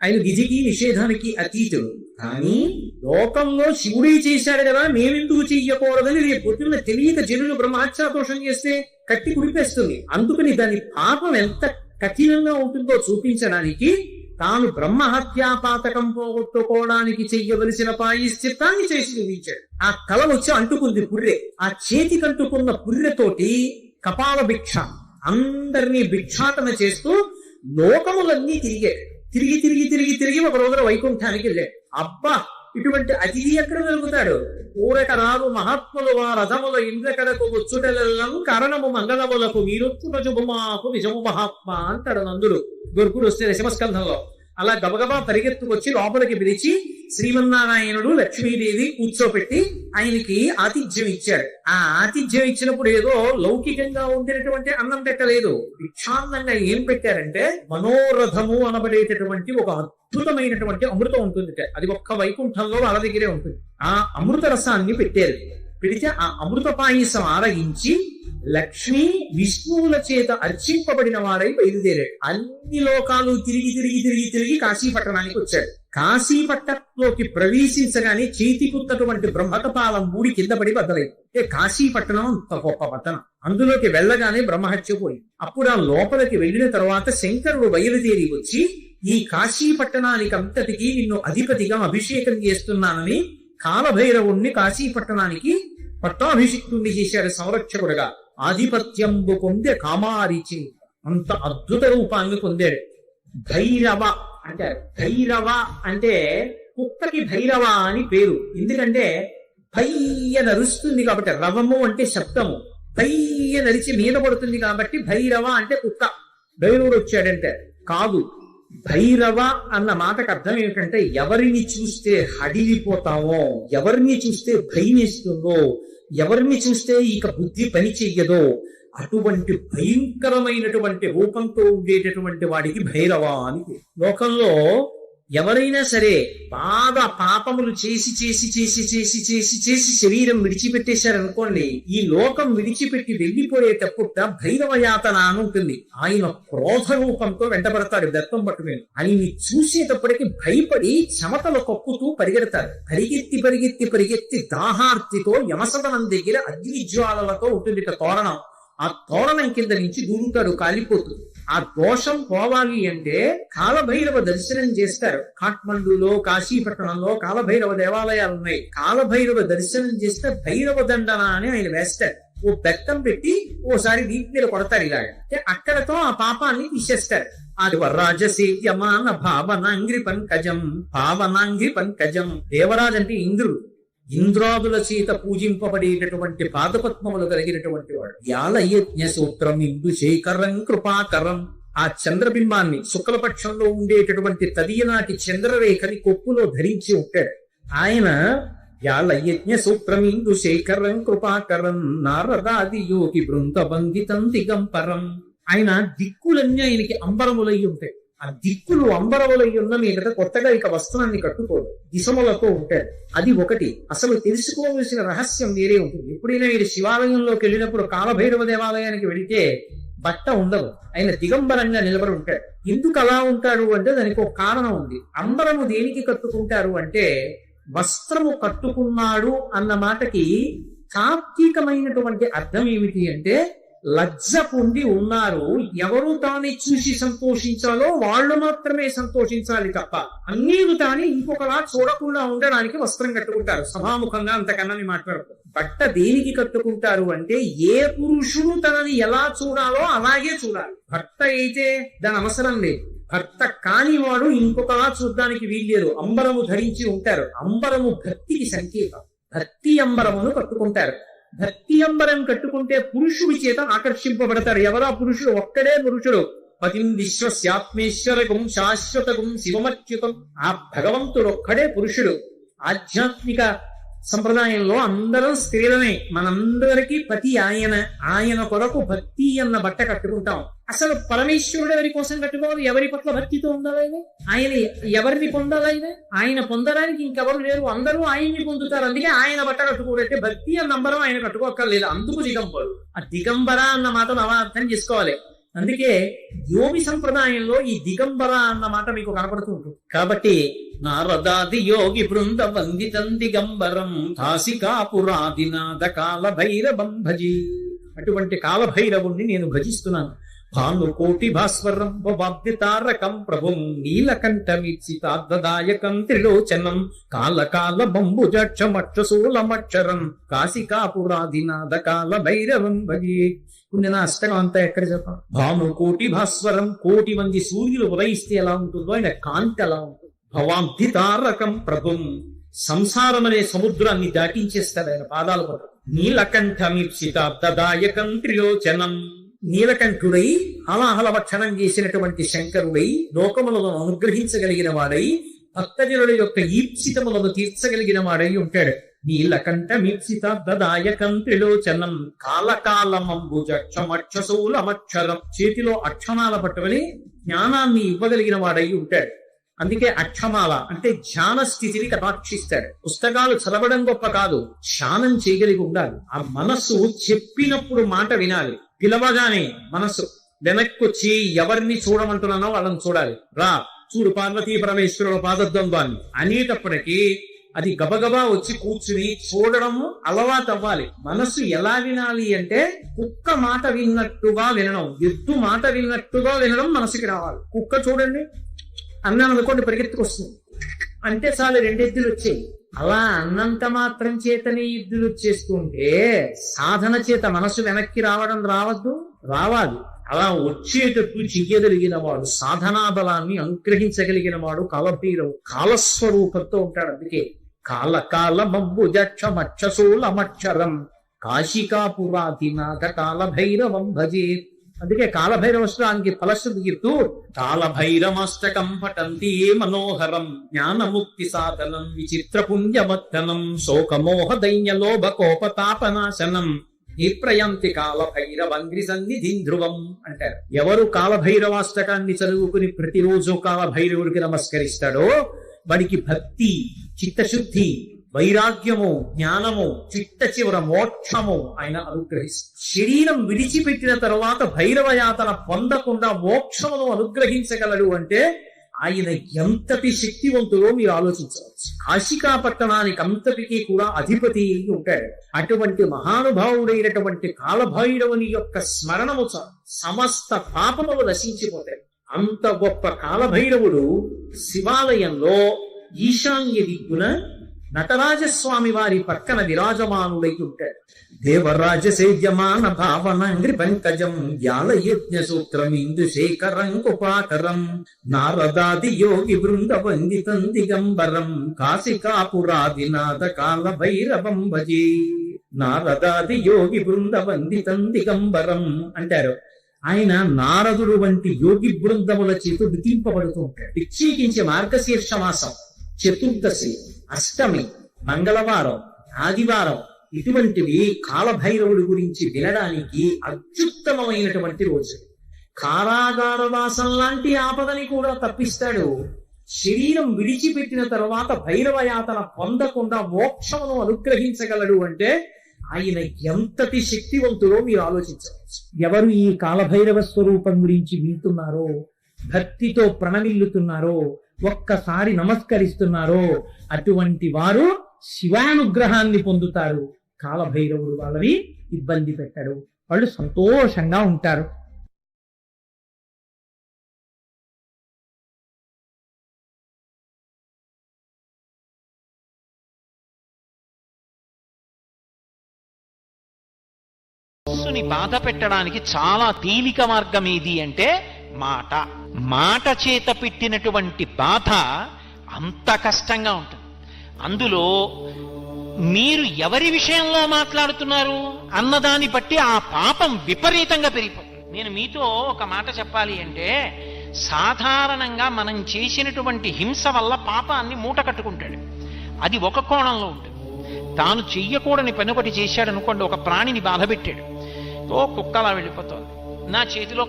ఆయన విధికి నిషేధానికి అతీతుడు. కానీ లోకంలో శివుడే చేశాడు కదా, మేమెందుకు చెయ్యకూడదని రేపు పొద్దున్న తెలియక జనులు బ్రహ్మహత్యాదోషం చేస్తే కట్టి కుడిపేస్తుంది. అందుకని దాని పాపం ఎంత కఠినంగా ఉంటుందో చూపించడానికి తాను బ్రహ్మహత్యాపాతకం పోగొట్టుకోవడానికి చెయ్యవలసిన ప్రాయశ్చిత్తాన్ని చేసి చూపించాడు. ఆ కళ వచ్చి అంటుకుంది పుర్రె. ఆ చేతికి అంటుకున్న పుర్రెతోటి కపాల భిక్ష అందరినీ భిక్షాటన చేస్తూ లోకములన్నీ తిరిగాడు. తిరిగి తిరిగి తిరిగి తిరిగి ఒక రోజున వైకుంఠానికి వెళ్ళాడు. అబ్బా, ఇటువంటి అతిథి ఎక్కడ దొరుకుతాడు? ఊరక రాదు మహాత్ములు రథముల ఇంద్రకడకు వచ్చుటలం కారణము మంగళములకు మీరొత్తున శుభమాకు నిజము మహాత్మా అంటాడు నందుడు గొరుకుడు వస్తే దశమస్కంధంలో. అలా గబగబా పరిగెత్తుకొచ్చి లోపలికి పిలిచి శ్రీమన్నారాయణుడు లక్ష్మీదేవి కూర్చోపెట్టి ఆయనకి ఆతిథ్యం ఇచ్చాడు. ఆ ఆతిథ్యం ఇచ్చినప్పుడు ఏదో లౌకికంగా ఉండినటువంటి అన్నం పెట్టలేదు, భిక్షాన్నంగా ఏం పెట్టారంటే మనోరథము అనబడేటటువంటి ఒక అద్భుతమైనటువంటి అమృతం ఉంటుంది. అది ఒక్క వైకుంఠంలో వాళ్ళ దగ్గరే ఉంటుంది. ఆ అమృత రసాన్ని పెట్టారు. పెడితే ఆ అమృత పాయసం ఆరగించి లక్ష్మీ విష్ణువుల చేత అర్చింపబడిన వాడై బయలుదేరాడు. అన్ని లోకాలు తిరిగి తిరిగి తిరిగి తిరిగి కాశీ పట్టణానికి వచ్చాడు. కాశీపట్టణంలోకి ప్రవేశించగానే చేతికున్నటువంటి బ్రహ్మకపాలం మూడి కింద పడి బద్దలైంది. కాశీపట్టణం అంత గొప్ప పట్టణం. అందులోకి వెళ్ళగానే బ్రహ్మహత్య పోయింది. అప్పుడు ఆ లోపలికి వెళ్ళిన తర్వాత శంకరుడు బయలుదేరి వచ్చి ఈ కాశీపట్టణానికి అంతటికీ నిన్ను అధిపతిగా అభిషేకం చేస్తున్నానని కాలభైరవుణ్ణి కాశీపట్టణానికి పట్టాభిషిక్తుణ్ణి చేశాడు సంరక్షకుడుగా. ఆధిపత్యంబు పొందే కామారిచి అంత అద్భుత రూపాన్ని పొందాడు. భైరవ అంటే భైరవ అంటే కుక్కకి భైరవ అని పేరు. ఎందుకంటే భయ్య నరుస్తుంది కాబట్టి, రవము అంటే శబ్దము, భయ్య నరిచి మీద పడుతుంది కాబట్టి భైరవ అంటే కుక్క. భైరవుడు వచ్చాడంటే కాదు. భైరవ అన్న మాటకు అర్థం ఏమిటంటే ఎవరిని చూస్తే హడిలిపోతామో, ఎవరిని చూస్తే భయమేస్తుందో, ఎవరిని చూస్తే ఇక బుద్ధి పని చెయ్యదో అటువంటి భయంకరమైనటువంటి రూపంతో ఉండేటటువంటి వాడికి భైరవ అని. లోకంలో ఎవరైనా సరే బాగా పాపములు చేసి చేసి చేసి చేసి చేసి చేసి శరీరం విడిచిపెట్టేశారనుకోండి, ఈ లోకం విడిచిపెట్టి వెళ్ళిపోయేటప్పుడు భైరవ యాతన అని ఉంటుంది. ఆయన క్రోధ రూపంతో వెంటబడతాడు దత్తం పట్టుకుని. ఆయన్ని చూసేటప్పటికి భయపడి చెమటలు కక్కుతూ పరిగెడతాడు. పరిగెత్తి పరిగెత్తి పరిగెత్తి దాహార్తితో యమసదనం దగ్గర అగ్నిజ్వాలలతో ఉంటుంది తోరణం. ఆ తోరణం కింద నుంచి దూరుతాడు, కాలిపోతుంది. ఆ దోషం పోవాలి అంటే కాలభైరవ దర్శనం చేస్తారు. కాఠ్మండూలో, కాశీపట్టణంలో కాలభైరవ దేవాలయాలు ఉన్నాయి. కాలభైరవ దర్శనం చేస్తే భైరవ దండన అని ఆయన వేస్తారు. ఓ బెత్తం పెట్టి ఓసారి వీటి మీద కొడతారు. ఇలాగ అక్కడతో ఆ పాపాన్ని తీసేస్తారు. అది రాజసేవ్యమాన భావనాంగ్రి పంకజం, భావనాంగ్రి పంకజం. దేవరాజు అంటే ఇంద్రుడు. ఇంద్రాదుల చేత పూజింపబడేటటువంటి పాదపద్మములు కలిగినటువంటి వాడు. యాలయజ్ఞ సూత్రం ఇందు శేఖరం కృపాకరం. ఆ చంద్రబింబాన్ని శుక్లపక్షంలో ఉండేటటువంటి తదియనాటి చంద్రరేఖని కొప్పులో ధరించి ఉంటాడు ఆయన. యాలయజ్ఞ సూత్రం ఇందు శేఖరం కృపాకరం నారదాది యోగి బృందబంధితం దిగంపరం. ఆయన దిక్కులన్నీ ఆయనకి అంబరములై ఉంటాయి. ఆ దిక్కులు అంబరములై ఉన్న మీద కొత్తగా ఇక వస్త్రాన్ని కట్టుకోడు, దిశములతో ఉంటాడు. అది ఒకటి. అసలు తెలుసుకోవలసిన రహస్యం వేరే ఉంటుంది. ఎప్పుడైనా మీరు శివాలయంలోకి వెళ్ళినప్పుడు కాలభైరవ దేవాలయానికి వెళితే బట్ట ఉండదు, ఆయన దిగంబరంగా నిలబడి ఉంటాడు. ఎందుకు అలా ఉంటాడు అంటే దానికి ఒక కారణం ఉంది. అంబరము దేనికి కట్టుకుంటారు అంటే వస్త్రము కట్టుకున్నాడు అన్న మాటకి తాత్వికమైనటువంటి అర్థం ఏమిటి అంటే లజ్జ పొంది ఉన్నారు. ఎవరు తాని చూసి సంతోషించాలో వాళ్ళు మాత్రమే సంతోషించాలి తప్ప అన్నీ తాని ఇంకొకలా చూడకుండా ఉండడానికి వస్త్రం కట్టుకుంటారు. సభాముఖంగా అంతకన్నా మాట్లాడతారు. బట్ట దేనికి కట్టుకుంటారు అంటే ఏ పురుషుడు తనని ఎలా చూడాలో అలాగే చూడాలి. భర్త అయితే దాని అవసరం లేదు. భర్త కాని వాడు ఇంకొకలా చూడడానికి వీల్లేదు. అంబరము ధరించి ఉంటారు. అంబరము భక్తికి సంకేతం. భక్తి అంబరమును కట్టుకుంటారు. భక్తి అంబరం కట్టుకుంటే పురుషుడి చేత ఆకర్షింపబడతారు. ఎవరా పురుషుడు? ఒక్కడే పురుషుడు. పతిం విశ్వస్యాత్మేశ్వరకం శాశ్వతకం శివమచ్యుతం. ఆ భగవంతుడు ఒక్కడే పురుషుడు. ఆధ్యాత్మిక సంప్రదాయంలో అందరం స్త్రీలమే. మనందరికీ పతి ఆయన. ఆయన కొరకు భక్తి అన్న బట్ట కట్టుకుంటాం. అసలు పరమేశ్వరుడు ఎవరి కోసం కట్టుకోవాలి? ఎవరి పట్ల భక్తితో ఉండాలి? ఆయన ఎవరిని పొందాలి? ఆయన పొందడానికి ఇంకెవరు లేరు, అందరూ ఆయన్ని పొందుతారు. అందుకే ఆయన బట్ట కట్టుకోవాలంటే భక్తి అన్న నంబరం ఆయన కట్టుకోక్కర్లేదు. అందుకు దిగంబరు. ఆ దిగంబర అన్న మాటను అలా అర్థం చేసుకోవాలి. అందుకే యోగి సంప్రదాయంలో ఈ దిగంబర అన్న మాట మీకు కనపడుతూ ఉంటుంది. కాబట్టి నారదాది యోగి బృంద వందితం దిగంబరం కాశికాపురాదినాథ కాలభైరవం భజి. అటువంటి కాలభైరవుణ్ణి నేను భజిస్తున్నాను. భానుకోటి భాస్వరం వాద్యతారకం ప్రభుం నీలకంఠమిత్సితార్థదాయకం త్రిలోచనం కాలకాల బంబుజక్షమక్షశూలమక్షరం కాశికాపురాదినాథ కాలభైరవం భజి. పుణ్యన అష్టకం అంతా ఎక్కడ చెప్పాం? భానుకోటి భాస్వరం. కోటి మంది సూర్యులు ఉదయిస్తే ఎలా ఉంటుందో ఆయన కాంతి అలా ఉంటుంది. భవాబ్ధితారకం ప్రభుం. సంసారం అనే సముద్రాన్ని దాటించేస్తాడు ఆయన పాదాల పట్ల. నీలకంఠమిప్సితార్థదాయకం త్రిలోచనం. నీలకంఠుడై హలాహలవక్షణం చేసినటువంటి శంకరుడై లోకములను అనుగ్రహించగలిగిన వాడై భక్తజనుల యొక్క ఈప్సితములను తీర్చగలిగిన వాడై ఉంటాడు. నీలకంఠమిప్సితార్థదాయకం త్రిలోచనం కాలకాలమంబుజక్షమక్షశూలమక్షరం. చేతిలో అక్షమాల పట్టుకొని జ్ఞానాన్ని ఇవ్వగలిగిన వాడై ఉంటాడు. అందుకే అక్షమాల అంటే ధ్యాన స్థితిని కటాక్షిస్తాడు. పుస్తకాలు చదవడం గొప్ప కాదు, ధ్యానం చేయగలిగి ఉండాలి. ఆ మనస్సు చెప్పినప్పుడు మాట వినాలి. పిలవగానే మనస్సు వెనక్కొచ్చి ఎవరిని చూడమంటున్నానో వాళ్ళని చూడాలి. రా చూడు పార్వతీ పరమేశ్వరుల పాదద్వంద్వాన్ని అనేటప్పటికీ అది గబగబా వచ్చి కూర్చుని చూడడం అలవాటు అవ్వాలి. మనసు ఎలా వినాలి అంటే కుక్క మాట విన్నట్టుగా వినడం, ఎద్దు మాట విన్నట్టుగా వినడం మనసుకి రావాలి. కుక్క చూడండి అన్నాను అనుకోండి పరిగెత్తుకొస్తుంది, అంటే చాలు 2 ఎద్దులు వచ్చాయి. అలా అన్నంత మాత్రం చేతనే ఎద్దులు వచ్చేస్తుంటే సాధన చేత మనసు వెనక్కి రావడం రావాలి. అలా వచ్చేటట్టు చెయ్యగలిగిన వాడు, సాధనా బలాన్ని అనుగ్రహించగలిగిన వాడు కాలభైరవు కాలస్వరూపంతో ఉంటాడు. అందుకే కాల మబ్బు జక్షమక్షశూలమక్షరం కాశికాపురాధినాథ కాలభైరవం భజే. అందుకే కాలభైరవ శ్రానికి ఫలశ్రుతి చెప్తూ కాలభైరమష్టకం పఠంతి ఏ మనోహరం జ్ఞానముక్తి సాధనం విచిత్ర పుణ్యవర్ధనం శోకమోహ దైన్యలోభ కోపతాపనాశనం ప్రయంతి కాలభైరవంగ్రి సన్నిధిం ధ్రువం అంటారు. ఎవరు కాలభైరవాష్టకాన్ని చదువుకుని ప్రతిరోజు కాలభైరవుడికి నమస్కరిస్తాడో వాడికి భక్తి, చిత్తశుద్ధి, వైరాగ్యము, జ్ఞానము, చిట్ట చివర మోక్షము ఆయన అనుగ్రహిస్తారు. శరీరం విడిచిపెట్టిన తర్వాత భైరవయాతన పొందకుండా మోక్షమును అనుగ్రహించగలడు అంటే ఆయన ఎంతటి శక్తివంతుడో మీరు ఆలోచించవచ్చు. కాశికా పట్టణానికి అంతటికీ కూడా అధిపతి ఉంటాడు. అటువంటి మహానుభావుడైనటువంటి కాలభైరవుని యొక్క స్మరణము సమస్త పాపములు నశించిపోతాయి. అంత గొప్ప కాలభైరవుడు శివాలయంలో ఈశాన్య దిక్కున నటరాజస్వామి వారి పక్కన విరాజమానుడై ఉంటాడు. దేవరాజ సేద్యమాన భావనంగ్రి పంకజం జ్ఞానయజ్ఞ సూత్రం ఇందుశేఖరం కుపాకరం నారదాది యోగి బృంద వందితం దిగంబరం కాశికాపురాదినాథ కాల భైరవం భజే. నారదాది యోగి బృంద వందితం దిగంబరం అంటారు. ఆయన నారదుడు వంటి యోగి బృందముల చేత విధింపబడుతూ ఉంటాడు. ప్రత్యేకించి మార్గశీర్ష మాసం, చతుర్దశి, అష్టమి, మంగళవారం, ఆదివారం ఇటువంటివి కాలభైరవుడి గురించి వినడానికి అత్యుత్తమమైనటువంటి రోజు. కారాగార వాసం లాంటి ఆపదని కూడా తప్పిస్తాడు. శరీరం విడిచిపెట్టిన తర్వాత భైరవయాతన పొందకుండా మోక్షమును అనుగ్రహించగలడు అంటే ఆయన ఎంతటి శక్తివంతుడో మీరు ఆలోచించవచ్చు. ఎవరు ఈ కాలభైరవ స్వరూపం గురించి వింటున్నారో, భక్తితో ప్రణమిల్లుతున్నారో, ఒక్కసారి నమస్కరిస్తున్నారో అటువంటి వారు శివానుగ్రహాన్ని పొందుతారు. కాలభైరవుడు వాళ్ళని ఇబ్బంది పెట్టాడు, వాళ్ళు సంతోషంగా ఉంటారు. మనస్సుని బాధ పెట్టడానికి చాలా తేలిక మార్గం ఏది అంటే మాట చేత పెట్టినటువంటి బాధ అంత కష్టంగా ఉంటుంది. అందులో మీరు ఎవరి విషయంలో మాట్లాడుతున్నారు అన్నదాన్ని బట్టి ఆ పాపం విపరీతంగా పెరిగిపోతుంది. నేను మీతో ఒక మాట చెప్పాలి అంటే, సాధారణంగా మనం చేసినటువంటి హింస వల్ల పాపాన్ని మూట కట్టుకుంటాడు. అది ఒక కోణంలో ఉంటుంది. తాను చెయ్యకూడని పని ఒకటి చేశాడు అనుకోండి, ఒక ప్రాణిని బాధ పెట్టాడు. కుక్క అలా వెళ్ళిపోతుంది, నా చేతిలో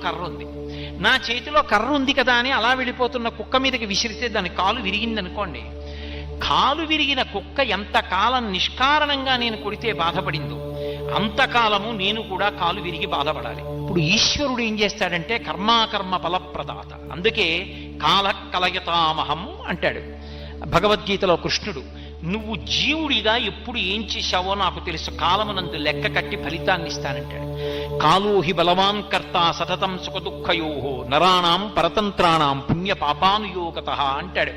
కర్ర ఉంది కదా అని అలా వెళ్ళిపోతున్న కుక్క మీదకి విసిరితే దాని కాలు విరిగింది అనుకోండి. కాలు విరిగిన కుక్క ఎంతకాలం నిష్కారణంగా నేను కొడితే బాధపడిందో అంతకాలము నేను కూడా కాలు విరిగి బాధపడాలి. ఇప్పుడు ఈశ్వరుడు ఏం చేస్తాడంటే కర్మాకర్మ ఫలప్రదాత. అందుకే కాల కలయతామహం అంటాడు భగవద్గీతలో కృష్ణుడు. నువ్వు జీవుడిగా ఎప్పుడు ఏం చేశావో నాకు తెలుసు, కాలమునందు లెక్క కట్టి ఫలితాన్ని ఇస్తానంటాడు. కాలోహి బలవాన్ కర్త సతతం సుఖ దుఃఖయోహో నరాణాం పరతంత్రాణం పుణ్య పాపానుయోగత అంటాడు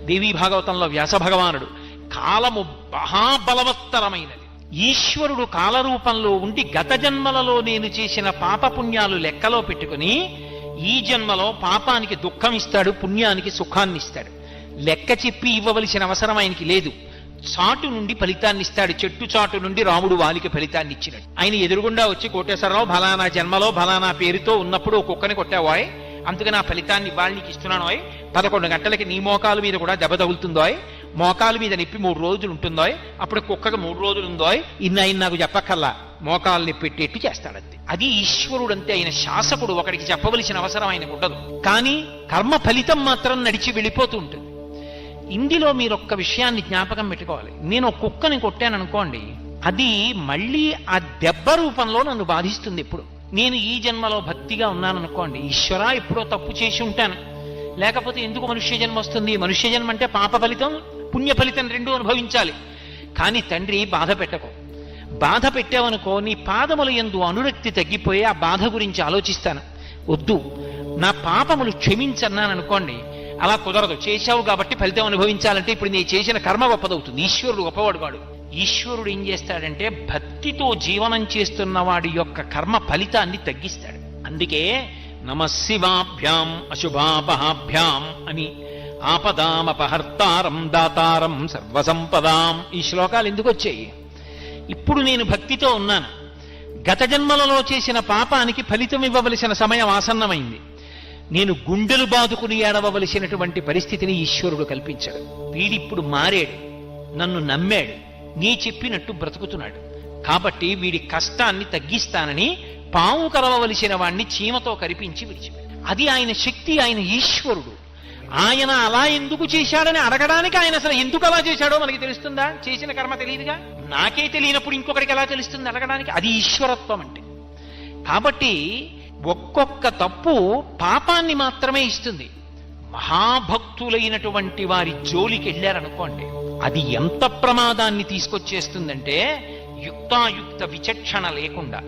దేవీ భాగవతంలో వ్యాస భగవానుడు. కాలము మహాబలవత్తరమైనది. ఈశ్వరుడు కాలరూపంలో ఉండి గత జన్మలలో నేను చేసిన పాపపుణ్యాలు లెక్కలో పెట్టుకుని ఈ జన్మలో పాపానికి దుఃఖం ఇస్తాడు, పుణ్యానికి సుఖాన్ని ఇస్తాడు. లెక్క చెప్పి ఇవ్వవలసిన అవసరం ఆయనకి లేదు. చాటు నుండి ఫలితాన్ని ఇస్తాడు. చెట్టు చాటు నుండి రాముడు వాలికి ఫలితాన్ని ఇచ్చినాడు. ఆయన ఎదురుగుండా వచ్చి కోటేశ్వరరావు ఫలానా జన్మలో ఫలానా పేరుతో ఉన్నప్పుడు కుక్కని కొట్టావాయ్, అందుకని ఆ ఫలితాన్ని వాళ్ళకి ఇస్తున్నాను. 11 గంటలకి నీ మోకాలు మీద కూడా దెబ్బ తగులుతుందో, మోకాలు మీద నొప్పి 3 రోజులు ఉంటుందో, అప్పుడు కుక్కకు 3 రోజులు ఉందో, ఇన్ని ఆయన నాకు చెప్పక్కల్లా మోకాల్ని పెట్టేట్టు చేస్తాడంతే. అది ఈశ్వరుడు అంతే. ఆయన శాసకుడు, ఒకడికి చెప్పవలసిన అవసరం ఆయనకు ఉండదు. కానీ కర్మ ఫలితం మాత్రం నడిచి వెళ్ళిపోతూ ఉంటుంది. ఇందులో మీరు ఒక్క విషయాన్ని జ్ఞాపకం పెట్టుకోవాలి. నేను ఒక కుక్కని కొట్టాను అనుకోండి, అది మళ్ళీ ఆ దెబ్బ రూపంలో నన్ను బాధిస్తుంది. ఎప్పుడు నేను ఈ జన్మలో భక్తిగా ఉన్నాను అనుకోండి, ఈశ్వరా ఎప్పుడో తప్పు చేసి ఉంటాను, లేకపోతే ఎందుకు మనుష్య జన్మ వస్తుంది? మనుష్య జన్మ అంటే పాప ఫలితం పుణ్య ఫలితం రెండూ అనుభవించాలి. కానీ తండ్రి బాధ పెట్టకు, బాధ పెట్టావనుకో నీ పాదముల యందు అనురక్తి తగ్గిపోయి ఆ బాధ గురించి ఆలోచిస్తాను. వద్దు, నా పాపములు క్షమించన్నాను అనుకోండి, అలా కుదరదు. చేశావు కాబట్టి ఫలితం అనుభవించాలంటే ఇప్పుడు నీ చేసిన కర్మ గొప్పదవుతుంది. ఈశ్వరుడు గొప్పవాడు వాడు. ఈశ్వరుడు ఏం చేస్తాడంటే భక్తితో జీవనం చేస్తున్న వాడి యొక్క కర్మ ఫలితాన్ని తగ్గిస్తాడు. అందుకే నమశివాభ్యాం అశుభాపహాభ్యాం అని ఆపదామపహర్తారం దాతారం సర్వసంపదాం ఈ శ్లోకాలు ఎందుకు వచ్చాయి? ఇప్పుడు నేను భక్తితో ఉన్నాను, గత జన్మలలో చేసిన పాపానికి ఫలితం ఇవ్వవలసిన సమయం ఆసన్నమైంది. నేను గుండెలు బాదుకుని ఏడవవలసినటువంటి పరిస్థితిని ఈశ్వరుడు కల్పించాడు. వీడిప్పుడు మారాడు, నన్ను నమ్మాడు, నీ చెప్పినట్టు బ్రతుకుతున్నాడు. కాబట్టి వీడి కష్టాన్ని తగ్గిస్తానని పాము కరవవలసిన వాణ్ణి చీమతో కరిపించి విడిచిపెట్టాడు. అది ఆయన శక్తి, ఆయన ఈశ్వరుడు. ఆయన అలా ఎందుకు చేశాడని అడగడానికి ఆయన అసలు ఎందుకు అలా చేశాడో మనకి తెలుస్తుందా? చేసిన కర్మ తెలియదుగా. నాకే తెలియనప్పుడు ఇంకొకరికి ఎలా తెలుస్తుంది అడగడానికి? అది ఈశ్వరత్వం అంటే. కాబట్టి ఒక్కొక్క తప్పు పాపాన్ని మాత్రమే ఇస్తుంది. మహాభక్తులైనటువంటి వారి జోలికి వెళ్ళారనుకోండి, అది ఎంత ప్రమాదాన్ని తీసుకొచ్చేస్తుందంటే యుక్తాయుక్త విచక్షణ లేకుండా,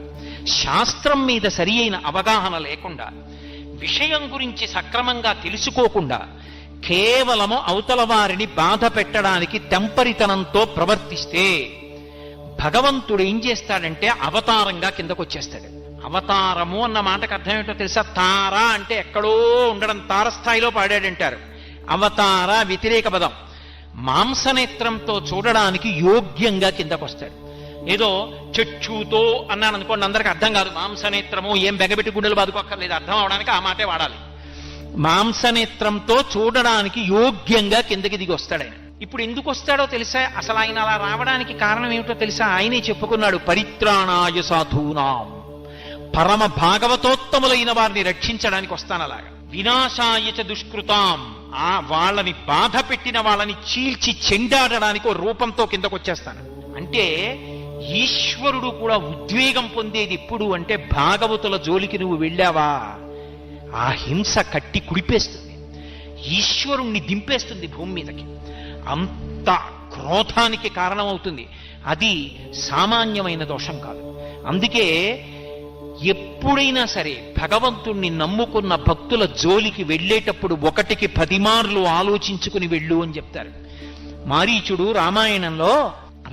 శాస్త్రం మీద సరి అయిన అవగాహన లేకుండా, విషయం గురించి సక్రమంగా తెలుసుకోకుండా కేవలము అవతల వారిని బాధ పెట్టడానికి తెంపరితనంతో ప్రవర్తిస్తే భగవంతుడు ఏం చేస్తాడంటే అవతారంగా కిందకొచ్చేస్తాడు. అవతారము అన్న మాటకు అర్థం ఏంటో తెలుసా? తార అంటే ఎక్కడో ఉండడం, తారస్థాయిలో పాడాడంటారు. అవతార వ్యతిరేక పదం. మాంసనేత్రంతో చూడడానికి యోగ్యంగా కిందకొస్తాడు. ఏదో చక్షుతో అన్నాను అనుకోండి, అందరికి అర్థం కాదు. మాంసనేత్రము ఏం బెగబెట్టి గుండెలు బాదుకోక్కర్లేదు, అర్థం అవడానికి ఆ మాటే వాడాలి. మాంసనేత్రంతో చూడడానికి యోగ్యంగా కిందకి దిగి వస్తాడు ఆయన. ఇప్పుడు ఎందుకు వస్తాడో తెలుసా? అసలు ఆయన అలా రావడానికి కారణం ఏమిటో తెలుసా? ఆయనే చెప్పుకున్నాడు, పరిత్రాణాయ సాధూనాం, పరమ భాగవతోత్తములైన వారిని రక్షించడానికి వస్తాను అలాగా. వినాశాయచ దుష్కృతాం, ఆ వాళ్ళని బాధ పెట్టిన వాళ్ళని చీల్చి చెండాడడానికి ఓ రూపంతో కిందకు వచ్చేస్తాను. అంటే ఈశ్వరుడు కూడా ఉద్వేగం పొందేది ఎప్పుడు అంటే భాగవతుల జోలికి నువ్వు వెళ్ళావా, ఆ హింస కట్టి కుడిపేస్తుంది, ఈశ్వరుణ్ణి దింపేస్తుంది భూమి మీదకి. అంత క్రోధానికి కారణమవుతుంది. అది సామాన్యమైన దోషం కాదు. అందుకే ఎప్పుడైనా సరే భగవంతుణ్ణి నమ్ముకున్న భక్తుల జోలికి వెళ్ళేటప్పుడు 1కి 10 మార్లు ఆలోచించుకుని వెళ్ళు అని చెప్తారు. మారీచుడు రామాయణంలో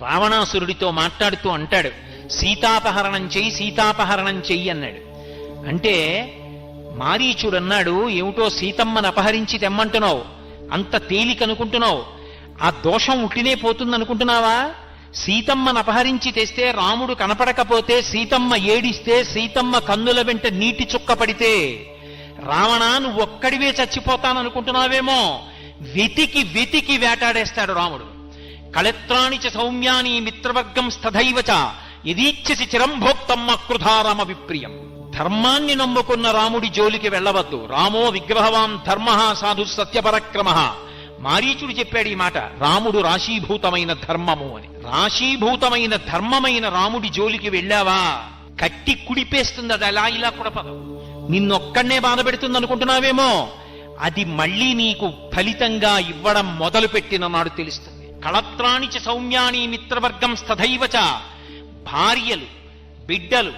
రావణాసురుడితో మాట్లాడుతూ అంటాడు, సీతాపహరణం చెయ్యి, సీతాపహరణం చెయ్యి అన్నాడు. అంటే మారీచుడు అన్నాడు, ఏమిటో సీతమ్మను అపహరించి తెమ్మంటున్నావు, అంత తేలికనుకుంటున్నావు, ఆ దోషం ఉట్టినే పోతుందనుకుంటున్నావా? సీతమ్మను అపహరించి తెస్తే రాముడు కనపడకపోతే, సీతమ్మ ఏడిస్తే, సీతమ్మ కన్నుల వెంట నీటి చుక్క పడితే రావణ నువ్వు ఒక్కడివే చచ్చిపోతాననుకుంటున్నావేమో. వెతికి వెతికి వేటాడేస్తాడు రాముడు. కళత్రాణి చ సౌమ్యాని మిత్రవర్గం స్థైవచ యదీచ్ఛసి చిరంభోక్తమ్మ కృధారామ విప్రియం. ధర్మాన్ని నమ్ముకున్న రాముడి జోలికి వెళ్ళవద్దు. రామో విగ్రహవాన్ ధర్మ సాధు సత్యపరక్రమ. మారీచుడు చెప్పాడు ఈ మాట, రాముడు రాశీభూతమైన ధర్మము అని. రాశీభూతమైన ధర్మమైన రాముడి జోలికి వెళ్ళావా కట్టి కుడిపేస్తుంది. అది అలా ఇలా కూడా పదం నిన్నొక్కడనే బాధ పెడుతుంది అనుకుంటున్నావేమో, అది మళ్ళీ నీకు ఫలితంగా ఇవ్వడం మొదలుపెట్టిన నాడు తెలుస్తుంది. కళత్రాణి చ సౌమ్యాని మిత్రవర్గం స్థైవచ. భార్యలు, బిడ్డలు,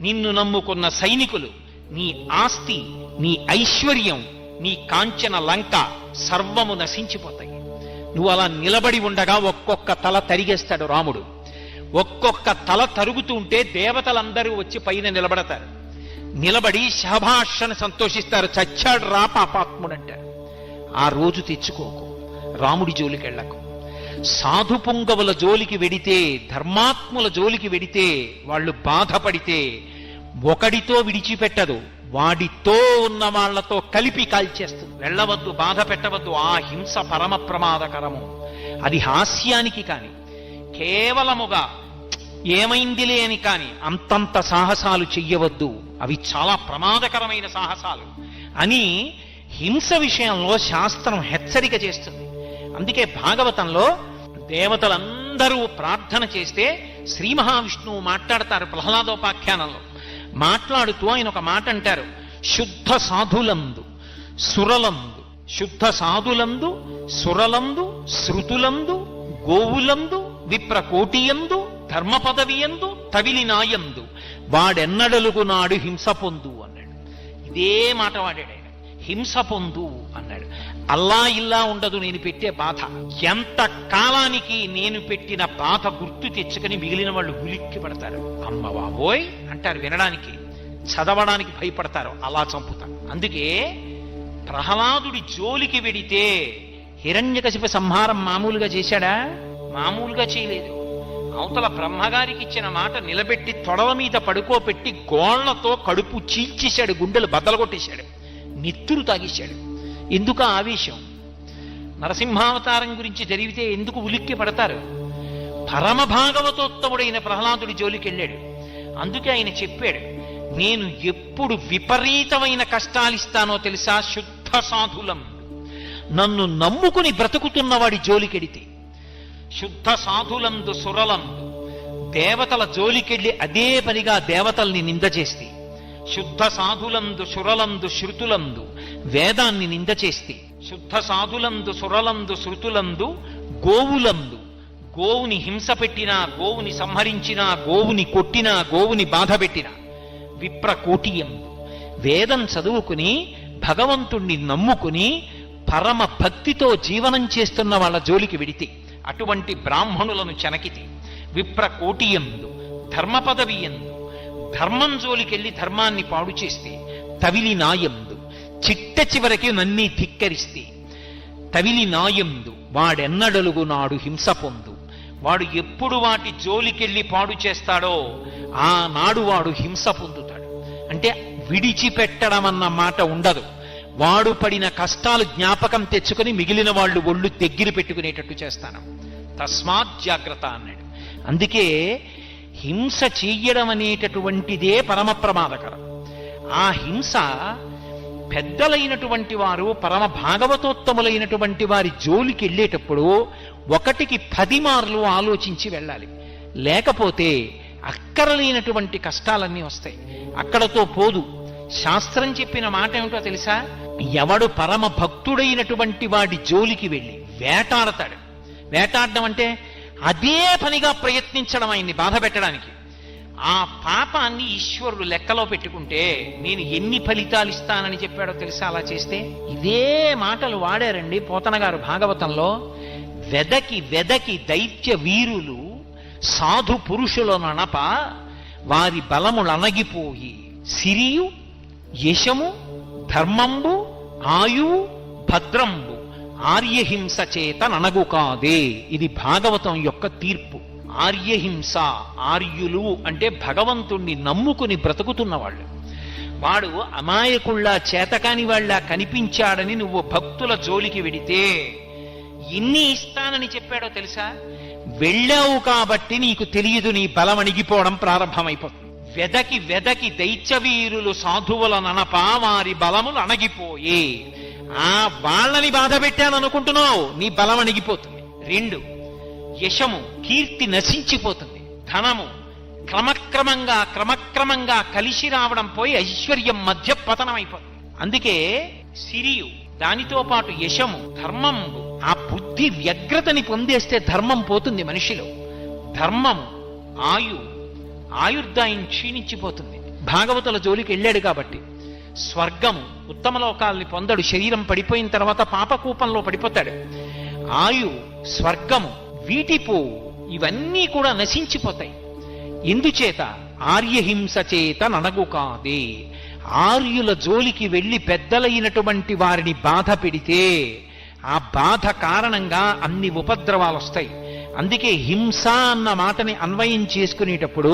నిన్ను నమ్ముకున్న సైనికులు, నీ ఆస్తి, నీ ఐశ్వర్యం, నీ కాంచన లంక సర్వము నశించిపోతాయి. నువ్వు అలా నిలబడి ఉండగా ఒక్కొక్క తల తరిగేస్తాడు రాముడు. ఒక్కొక్క తల తరుగుతుంటే దేవతలందరూ వచ్చి పైన నిలబడతారు. నిలబడి శభాషను సంతోషిస్తారు. చచ్చాడు రా పాపాత్ముడంటారు. ఆ రోజు తెచ్చుకోకు, రాముడి జోలికి వెళ్ళకు. సాధు పుంగవుల జోలికి వెడితే, ధర్మాత్ముల జోలికి వెడితే, వాళ్ళు బాధపడితే ఒకడితో విడిచిపెట్టదు, వాడితో ఉన్న వాళ్లతో కలిపి కాల్చేస్తుంది. వెళ్ళవద్దు, బాధ పెట్టవద్దు. ఆ హింస పరమ ప్రమాదకరము. అది హాస్యానికి కాని, కేవలముగా ఏమైందిలే అని కాని అంతంత సాహసాలు చెయ్యవద్దు. అవి చాలా ప్రమాదకరమైన సాహసాలు అని హింస విషయంలో శాస్త్రం హెచ్చరిక చేస్తుంది. అందుకే భాగవతంలో దేవతలందరూ ప్రార్థన చేస్తే శ్రీ మహావిష్ణువు మాట్లాడతారు. ప్రహ్లాదోపాఖ్యానంలో మాట్లాడుతూ ఆయన ఒక మాట అంటారు, శుద్ధ సాధులందు, సురలందు, శుద్ధ సాధులందు సురలందు శృతులందు గోవులందు విప్రకోటియందు ధర్మ పదవియందు తవిలినాయందు వాడెన్నడలుగు నాడు హింస పొందు అన్నాడు. ఇదే మాట వాడాడు ఆయన, హింస పొందు అన్నాడు. అల్లా ఇల్లా ఉండదు నేను పెట్టే బాధ. ఎంత కాలానికి నేను పెట్టిన బాధ గుర్తు తెచ్చుకొని మిగిలిన వాళ్ళు ఉలిక్కి పడతారు. అమ్మ బాబోయ్ అంటారు, వినడానికి చదవడానికి భయపడతారు, అలా చంపుతారు. అందుకే ప్రహ్లాదుడి జోలికి వెడితే హిరణ్యకశిప సంహారం మామూలుగా చేశాడా? మామూలుగా చేయలేదు. అవతల బ్రహ్మగారికి ఇచ్చిన మాట నిలబెట్టి తొడల మీద పడుకోబెట్టి గోళ్లతో కడుపు చీల్చేశాడు, గుండెలు బద్దలగొట్టేశాడు, నిత్తురు తాగేశాడు. ఎందుకు ఆవేశం? నరసింహావతారం గురించి జరిగితే ఎందుకు ఉలిక్కి పడతారు? పరమ భాగవతోత్తముడైన ప్రహ్లాదుడి జోలికి వెళ్ళాడు. అందుకే ఆయన చెప్పాడు, నేను ఎప్పుడు విపరీతమైన కష్టాలిస్తానో తెలుసా? శుద్ధ సాధులం, నన్ను నమ్ముకుని బ్రతుకుతున్నవాడి జోలికెడితే. శుద్ధ సాధులందు సురలందు, దేవతల జోలికెళ్ళి అదే పనిగా దేవతల్ని నింద చేస్తే. శుద్ధ సాధులందు సురలందు శృతులందు, వేదాన్ని నింద చేస్తే. శుద్ధ సాధులందు సురలందు శృతులందు గోవులందు, గోవుని హింస పెట్టినా, గోవుని సంహరించినా, గోవుని కొట్టినా, గోవుని బాధ పెట్టినా. విప్రకోటియందు, వేదం చదువుకుని భగవంతుణ్ణి నమ్ముకుని పరమ భక్తితో జీవనం చేస్తున్న వాళ్ళ జోలికి వెడితే, అటువంటి బ్రాహ్మణులను చెనకితే. విప్రకోటియందు, ధర్మ పదవియందు, ధర్మం జోలికెళ్ళి ధర్మాన్ని పాడు చేస్తే. తవిలి నాయందు, చిట్ట చివరికి నన్ని ధిక్కరిస్తే. తవిలి నాయందు, వాడెన్నడలుగు నాడు హింస పొందు. వాడు ఎప్పుడు వాటి జోలికెళ్ళి పాడు చేస్తాడో ఆనాడు వాడు హింస పొందుతాడు. అంటే విడిచిపెట్టడం అన్న మాట ఉండదు. వాడు పడిన కష్టాలు జ్ఞాపకం తెచ్చుకుని మిగిలిన వాళ్ళు ఒళ్ళు దగ్గర పెట్టుకునేటట్టు చేస్తాను. తస్మాత్ జాగ్రత్త అన్నాడు. అందుకే హింస చెయ్యడం అనేటటువంటిదే పరమ ప్రమాదకరం. ఆ హింస పెద్దలైనటువంటి వారు, పరమ భాగవతోత్తములైనటువంటి వారి జోలికి వెళ్ళేటప్పుడు 1కి 10 మార్లు ఆలోచించి వెళ్ళాలి. లేకపోతే అక్కరలేనటువంటి కష్టాలన్నీ వస్తాయి. అక్కడతో పోదు. శాస్త్రం చెప్పిన మాట ఏమిటో తెలుసా? ఎవడు పరమ భక్తుడైనటువంటి వాడి జోలికి వెళ్ళి వేటాడతాడు. వేటాడడం అంటే అదే పనిగా ప్రయత్నించడం, ఆయన్ని బాధ పెట్టడానికి. ఆ పాపాన్ని ఈశ్వరుడు లెక్కలో పెట్టుకుంటే నేను ఎన్ని ఫలితాలు ఇస్తానని చెప్పాడో తెలుసా? అలా చేస్తే ఇదే మాటలు వాడారండి పోతన గారు భాగవతంలో. వెదకి వెదకి దైత్య వీరులు సాధు పురుషులననప వారి బలములనగిపోయి, సిరియు యశము ధర్మంబు ఆయువు భద్రంబు ఆర్యహింస చేత ననగు కాదే. ఇది భాగవతం యొక్క తీర్పు. ఆర్యహింస, ఆర్యులు అంటే భగవంతుణ్ణి నమ్ముకుని బ్రతుకుతున్నవాళ్ళు. వాడు అమాయకుళ్ళ చేతకాని వాళ్ళ కనిపించాడని నువ్వు భక్తుల జోలికి వెడితే ఎన్ని ఇస్తానని చెప్పాడో తెలుసా? వెళ్ళావు కాబట్టి నీకు తెలియదు, నీ బలం అణిగిపోవడం ప్రారంభమైపోతుంది. వెదకి వెదకి దైత్యవీరులు సాధువులననపా వారి బలములు అణగిపోయి, ఆ వాళ్ళని బాధ పెట్టాననుకుంటున్నావు, నీ బలం అణిగిపోతుంది. 2, యశము, కీర్తి నశించిపోతుంది. ధనము క్రమక్రమంగా కలిసి రావడం పోయి ఐశ్వర్యం మధ్య పతనమైపోతుంది. అందుకే సిరియు, దానితో పాటు యశము, ధర్మంబు, ఆ బుద్ధి వ్యగ్రతని పొందేస్తే ధర్మం పోతుంది మనిషిలో. ధర్మము, ఆయుర్దాయం క్షీణించిపోతుంది. భాగవతుల జోలికి వెళ్ళాడు కాబట్టి. స్వర్గము, ఉత్తమ లోకాల్ని పొందడు. శరీరం పడిపోయిన తర్వాత పాపకూపంలో పడిపోతాడు. స్వర్గము, వీటిపో, ఇవన్నీ కూడా నశించిపోతాయి. ఎందుచేత? ఆర్యహింస చేత ననగు కాదే. ఆర్యుల జోలికి వెళ్ళి పెద్దలైనటువంటి వారిని బాధ పెడితే ఆ బాధ కారణంగా అన్ని ఉపద్రవాలు వస్తాయి. అందుకే హింస అన్న మాటని అన్వయం చేసుకునేటప్పుడు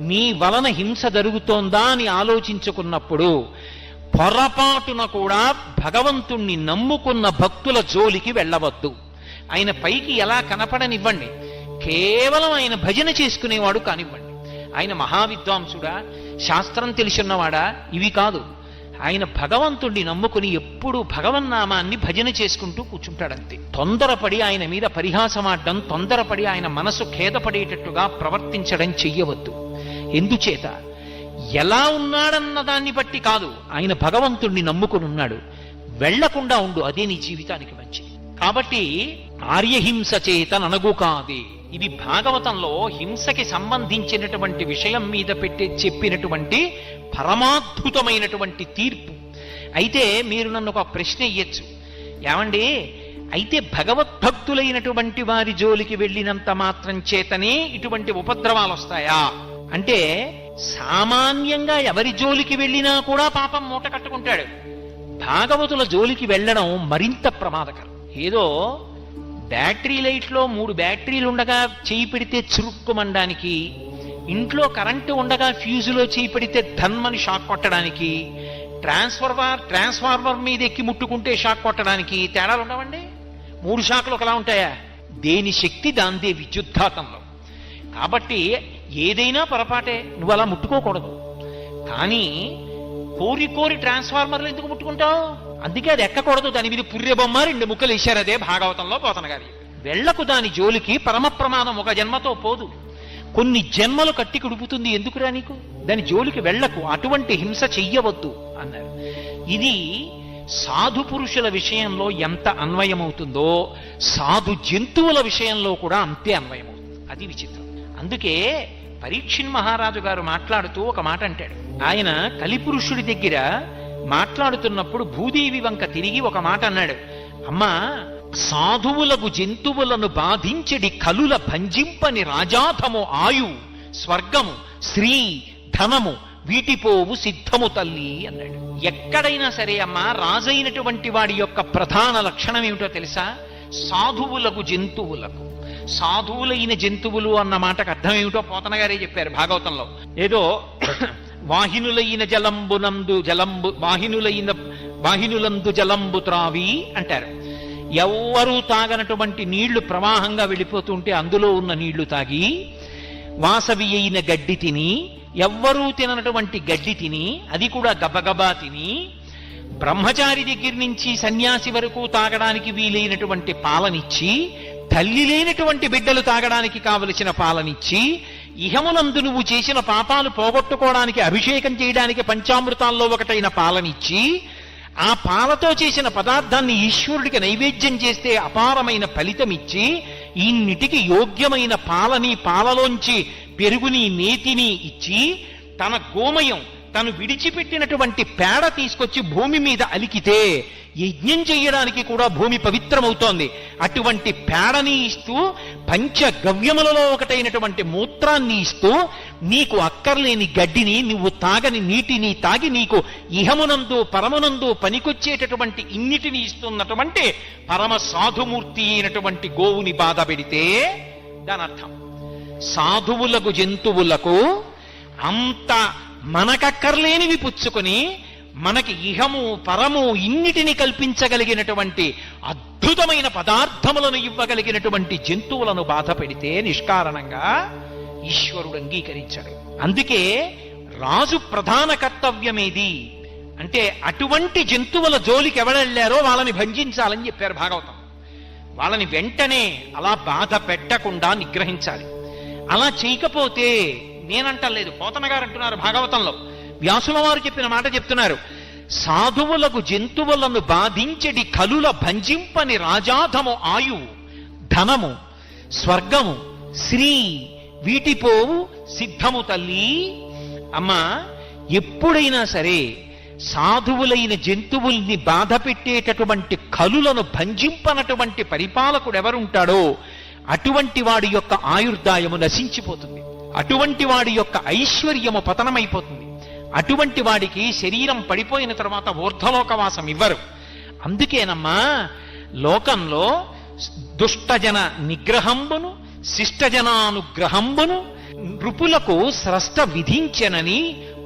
నీ వలన హింస జరుగుతోందా అని ఆలోచించుకున్నప్పుడు పొరపాటున కూడా భగవంతుణ్ణి నమ్ముకున్న భక్తుల జోలికి వెళ్ళవద్దు. ఆయన పైకి ఎలా కనపడనివ్వండి, కేవలం ఆయన భజన చేసుకునేవాడు కానివ్వండి. ఆయన మహావిద్వాంసుడా, శాస్త్రం తెలిసిన్నవాడా, ఇవి కాదు. ఆయన భగవంతుణ్ణి నమ్ముకుని ఎప్పుడూ భగవన్నామాన్ని భజన చేసుకుంటూ కూర్చుంటాడంతే. తొందరపడి ఆయన మీద పరిహాసమాడడం, తొందరపడి ఆయన మనసు ఖేదపడేటట్టుగా ప్రవర్తించడం చెయ్యవద్దు. ఎందుచేత? ఎలా ఉన్నాడన్న దాన్ని బట్టి కాదు, ఆయన భగవంతుణ్ణి నమ్ముకుని ఉన్నాడు. వెళ్లకుండా ఉండు, అదే నీ జీవితానికి మంచిది. కాబట్టి ఆర్యహింస చేత ననగు కాదే, ఇది భాగవతంలో హింసకి సంబంధించినటువంటి విషయం మీద చెప్పినటువంటి పరమాద్భుతమైనటువంటి తీర్పు. అయితే మీరు నన్ను ఒక ప్రశ్న ఇయ్యొచ్చు, ఏమండి అయితే భగవద్భక్తులైనటువంటి వారి జోలికి వెళ్ళినంత మాత్రం చేతనే ఇటువంటి ఉపద్రవాలు వస్తాయా అంటే, సామాన్యంగా ఎవరి జోలికి వెళ్ళినా కూడా పాపం మూట కట్టుకుంటాడు. భాగవతుల జోలికి వెళ్ళడం మరింత ప్రమాదకరం. ఏదో బ్యాటరీ లైట్లో 3 బ్యాటరీలు ఉండగా చేయి పెడితే చురుక్కుమనడానికి, ఇంట్లో కరెంటు ఉండగా ఫ్యూజులో చేయి పెడితే ధన్మని షాక్ కొట్టడానికి, ట్రాన్స్ఫార్మర్ మీద ఎక్కి ముట్టుకుంటే షాక్ కొట్టడానికి తేడాలు ఉండవండి. 3 షాకులు ఒకలా ఉంటాయా? దేని శక్తి దాందే విద్యుద్ఘాతంలో. కాబట్టి ఏదైనా పొరపాటే, నువ్వు అలా ముట్టుకోకూడదు. కానీ కోరి ట్రాన్స్ఫార్మర్లు ఎందుకు ముట్టుకుంటావు? అందుకే అది ఎక్కకూడదు, దాని మీద పుర్రె బొమ్మ 2 ముక్కలు వేశారు. అదే భాగవతంలో పోతన గారి. వెళ్లకు దాని జోలికి, పరమ ప్రమాదం ఒక జన్మతో పోదు, కొన్ని జన్మలు కట్టి కుడుపుతుంది. ఎందుకురా నీకు? దాని జోలికి వెళ్లకు, అటువంటి హింస చెయ్యవద్దు అన్నారు. ఇది సాధు పురుషుల విషయంలో ఎంత అన్వయమవుతుందో సాధు జంతువుల విషయంలో కూడా అంతే అన్వయమవుతుంది. అది విచిత్రం. అందుకే పరీక్షిన్ మహారాజు గారు మాట్లాడుతూ ఒక మాట అంటాడు. ఆయన కలిపురుషుడి దగ్గర మాట్లాడుతున్నప్పుడు భూదేవి వంక తిరిగి ఒక మాట అన్నాడు. అమ్మా, సాధువులకు జంతువులను బాధించడి కలుల భంజింపని రాజాధము ఆయు స్వర్గము శ్రీ ధనము వీటిపోవు సిద్ధము తల్లి అన్నాడు. ఎక్కడైనా సరే అమ్మా, రాజైనటువంటి వాడి యొక్క ప్రధాన లక్షణం ఏమిటో తెలుసా? సాధువులకు జంతువులకు. సాధువులైన జంతువులు అన్న మాటకు అర్థం ఏమిటో పోతన గారే చెప్పారు భాగవతంలో. ఏదో వాహినులైన వాహినులందు జలంబు త్రావి అంటారు. ఎవ్వరూ తాగనటువంటి నీళ్లు ప్రవాహంగా వెళ్ళిపోతుంటే అందులో ఉన్న నీళ్లు తాగి, వాసవి అయిన గడ్డి తిని, ఎవ్వరూ తిననటువంటి గడ్డి తిని, అది కూడా గబగబా తిని, బ్రహ్మచారి దగ్గర నుంచి సన్యాసి వరకు తాగడానికి వీలైనటువంటి పాలనిచ్చి, తల్లి లేనటువంటి బిడ్డలు తాగడానికి కావలసిన పాలనిచ్చి, ఇహమునందు నువ్వు చేసిన పాపాలు పోగొట్టుకోవడానికి అభిషేకం చేయడానికి పంచామృతాల్లో ఒకటైన పాలనిచ్చి, ఆ పాలతో చేసిన పదార్థాన్ని ఈశ్వరుడికి నైవేద్యం చేస్తే అపారమైన ఫలితమిచ్చి, ఇన్నిటికి యోగ్యమైన పాలని, పాలలోంచి పెరుగుని, నేతిని ఇచ్చి, తన గోమయం, తను విడిచిపెట్టినటువంటి పేడ తీసుకొచ్చి భూమి మీద అలికితే యజ్ఞం చెయ్యడానికి కూడా భూమి పవిత్రమవుతోంది. అటువంటి పేడని ఇస్తూ, పంచగవ్యములలో ఒకటైనటువంటి మూత్రాన్ని ఇస్తూ, నీకు అక్కర్లేని గడ్డిని, నువ్వు తాగని నీటిని తాగి, నీకు ఇహమునందు పరమునందు పనికొచ్చేటటువంటి ఇన్నిటిని ఇస్తున్నటువంటి పరమ సాధుమూర్తి అయినటువంటి గోవుని బాధ పెడితే దాని అర్థం, సాధువులకు జంతువులకు అంత మనకక్కర్లేనివి పుచ్చుకొని మనకి ఇహము పరము ఇన్నిటిని కల్పించగలిగినటువంటి అద్భుతమైన పదార్థములను ఇవ్వగలిగినటువంటి జంతువులను బాధ పెడితే నిష్కారణంగా ఈశ్వరుడు అంగీకరించాడు. అందుకే రాజు ప్రధాన కర్తవ్యమేది అంటే, అటువంటి జంతువుల జోలికి ఎవరెళ్లారో వాళ్ళని భంజించాలని చెప్పారు భాగవతం. వాళ్ళని వెంటనే అలా బాధ పెట్టకుండా నిగ్రహించాలి. అలా చేయకపోతే, నేనంటలేదు, పోతన గారు అంటున్నారు భాగవతంలో, వ్యాసుల వారు చెప్పిన మాట చెప్తున్నారు. సాధువులకు జంతువులను బాధించడి కలుల భంజింపని రాజాధము ఆయు ధనము స్వర్గము శ్రీ వీటిపోవు సిద్ధము తల్లి. అమ్మా, ఎప్పుడైనా సరే సాధువులైన జంతువుల్ని బాధ పెట్టేటటువంటి కలులను భంజింపనటువంటి పరిపాలకుడు ఎవరుంటాడో అటువంటి వాడి యొక్క ఆయుర్దాయము నశించిపోతుంది, అటువంటి వాడి యొక్క ఐశ్వర్యము పతనమైపోతుంది, అటువంటి వాడికి శరీరం పడిపోయిన తర్వాత ఊర్ధ్వలోకవాసం ఇవ్వరు. అందుకేనమ్మా లోకంలో దుష్టజన నిగ్రహంబును శిష్టజనానుగ్రహంబును నృపులకు స్రష్ట విధించెనని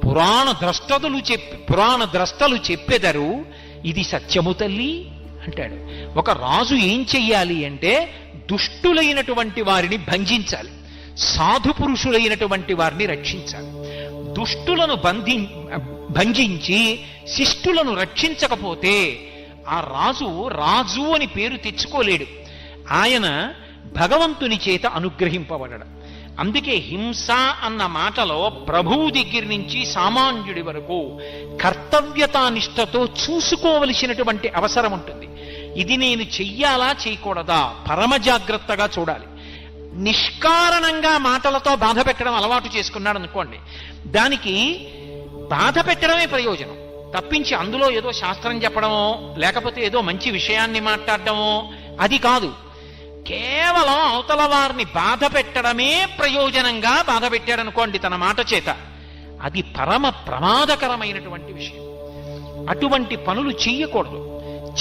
పురాణ ద్రష్టలు చెప్పెదరు, ఇది సత్యము తల్లి అంటాడు. ఒక రాజు ఏం చెయ్యాలి అంటే, దుష్టులైనటువంటి వారిని భంజించాలి, సాధు పురుషులైనటువంటి వారిని రక్షించాలి. దుష్టులను భంజించి శిష్టులను రక్షించకపోతే ఆ రాజు అని పేరు తెచ్చుకోలేడు. ఆయన భగవంతుని చేత అనుగ్రహింపబడడం. అందుకే హింస అన్న మాటలో ప్రభువు దగ్గర నుంచి సామాన్యుడి వరకు కర్తవ్యతానిష్టతో చూసుకోవలసినటువంటి అవసరం ఉంటుంది. ఇది నేను చెయ్యాలా చేయకూడదా పరమ జాగ్రత్తగా చూడాలి. నిష్కారణంగా మాటలతో బాధ పెట్టడం అలవాటు చేసుకున్నాడు అనుకోండి, దానికి బాధ పెట్టడమే ప్రయోజనం తప్పించి అందులో ఏదో శాస్త్రం చెప్పడమో లేకపోతే ఏదో మంచి విషయాన్ని మాట్లాడటమో అది కాదు. కేవలం అవతల వారిని బాధ పెట్టడమే ప్రయోజనంగా బాధ పెట్టాడనుకోండి తన మాట చేత, అది పరమ ప్రమాదకరమైనటువంటి విషయం. అటువంటి పనులు చెయ్యకూడదు.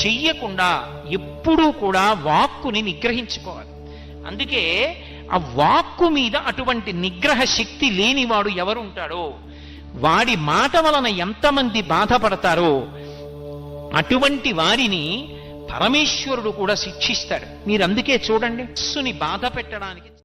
చెయ్యకుండా ఎప్పుడూ కూడా వాక్కుని నిగ్రహించుకోవాలి. అందుకే ఆ వాక్కు మీద అటువంటి నిగ్రహ శక్తి లేనివాడు ఎవరుంటాడో వాడి మాట వలన ఎంతమంది బాధపడతారో అటువంటి వారిని పరమేశ్వరుడు కూడా శిక్షిస్తాడు. మీరు అందుకే చూడండి, మనస్సుని బాధ పెట్టడానికి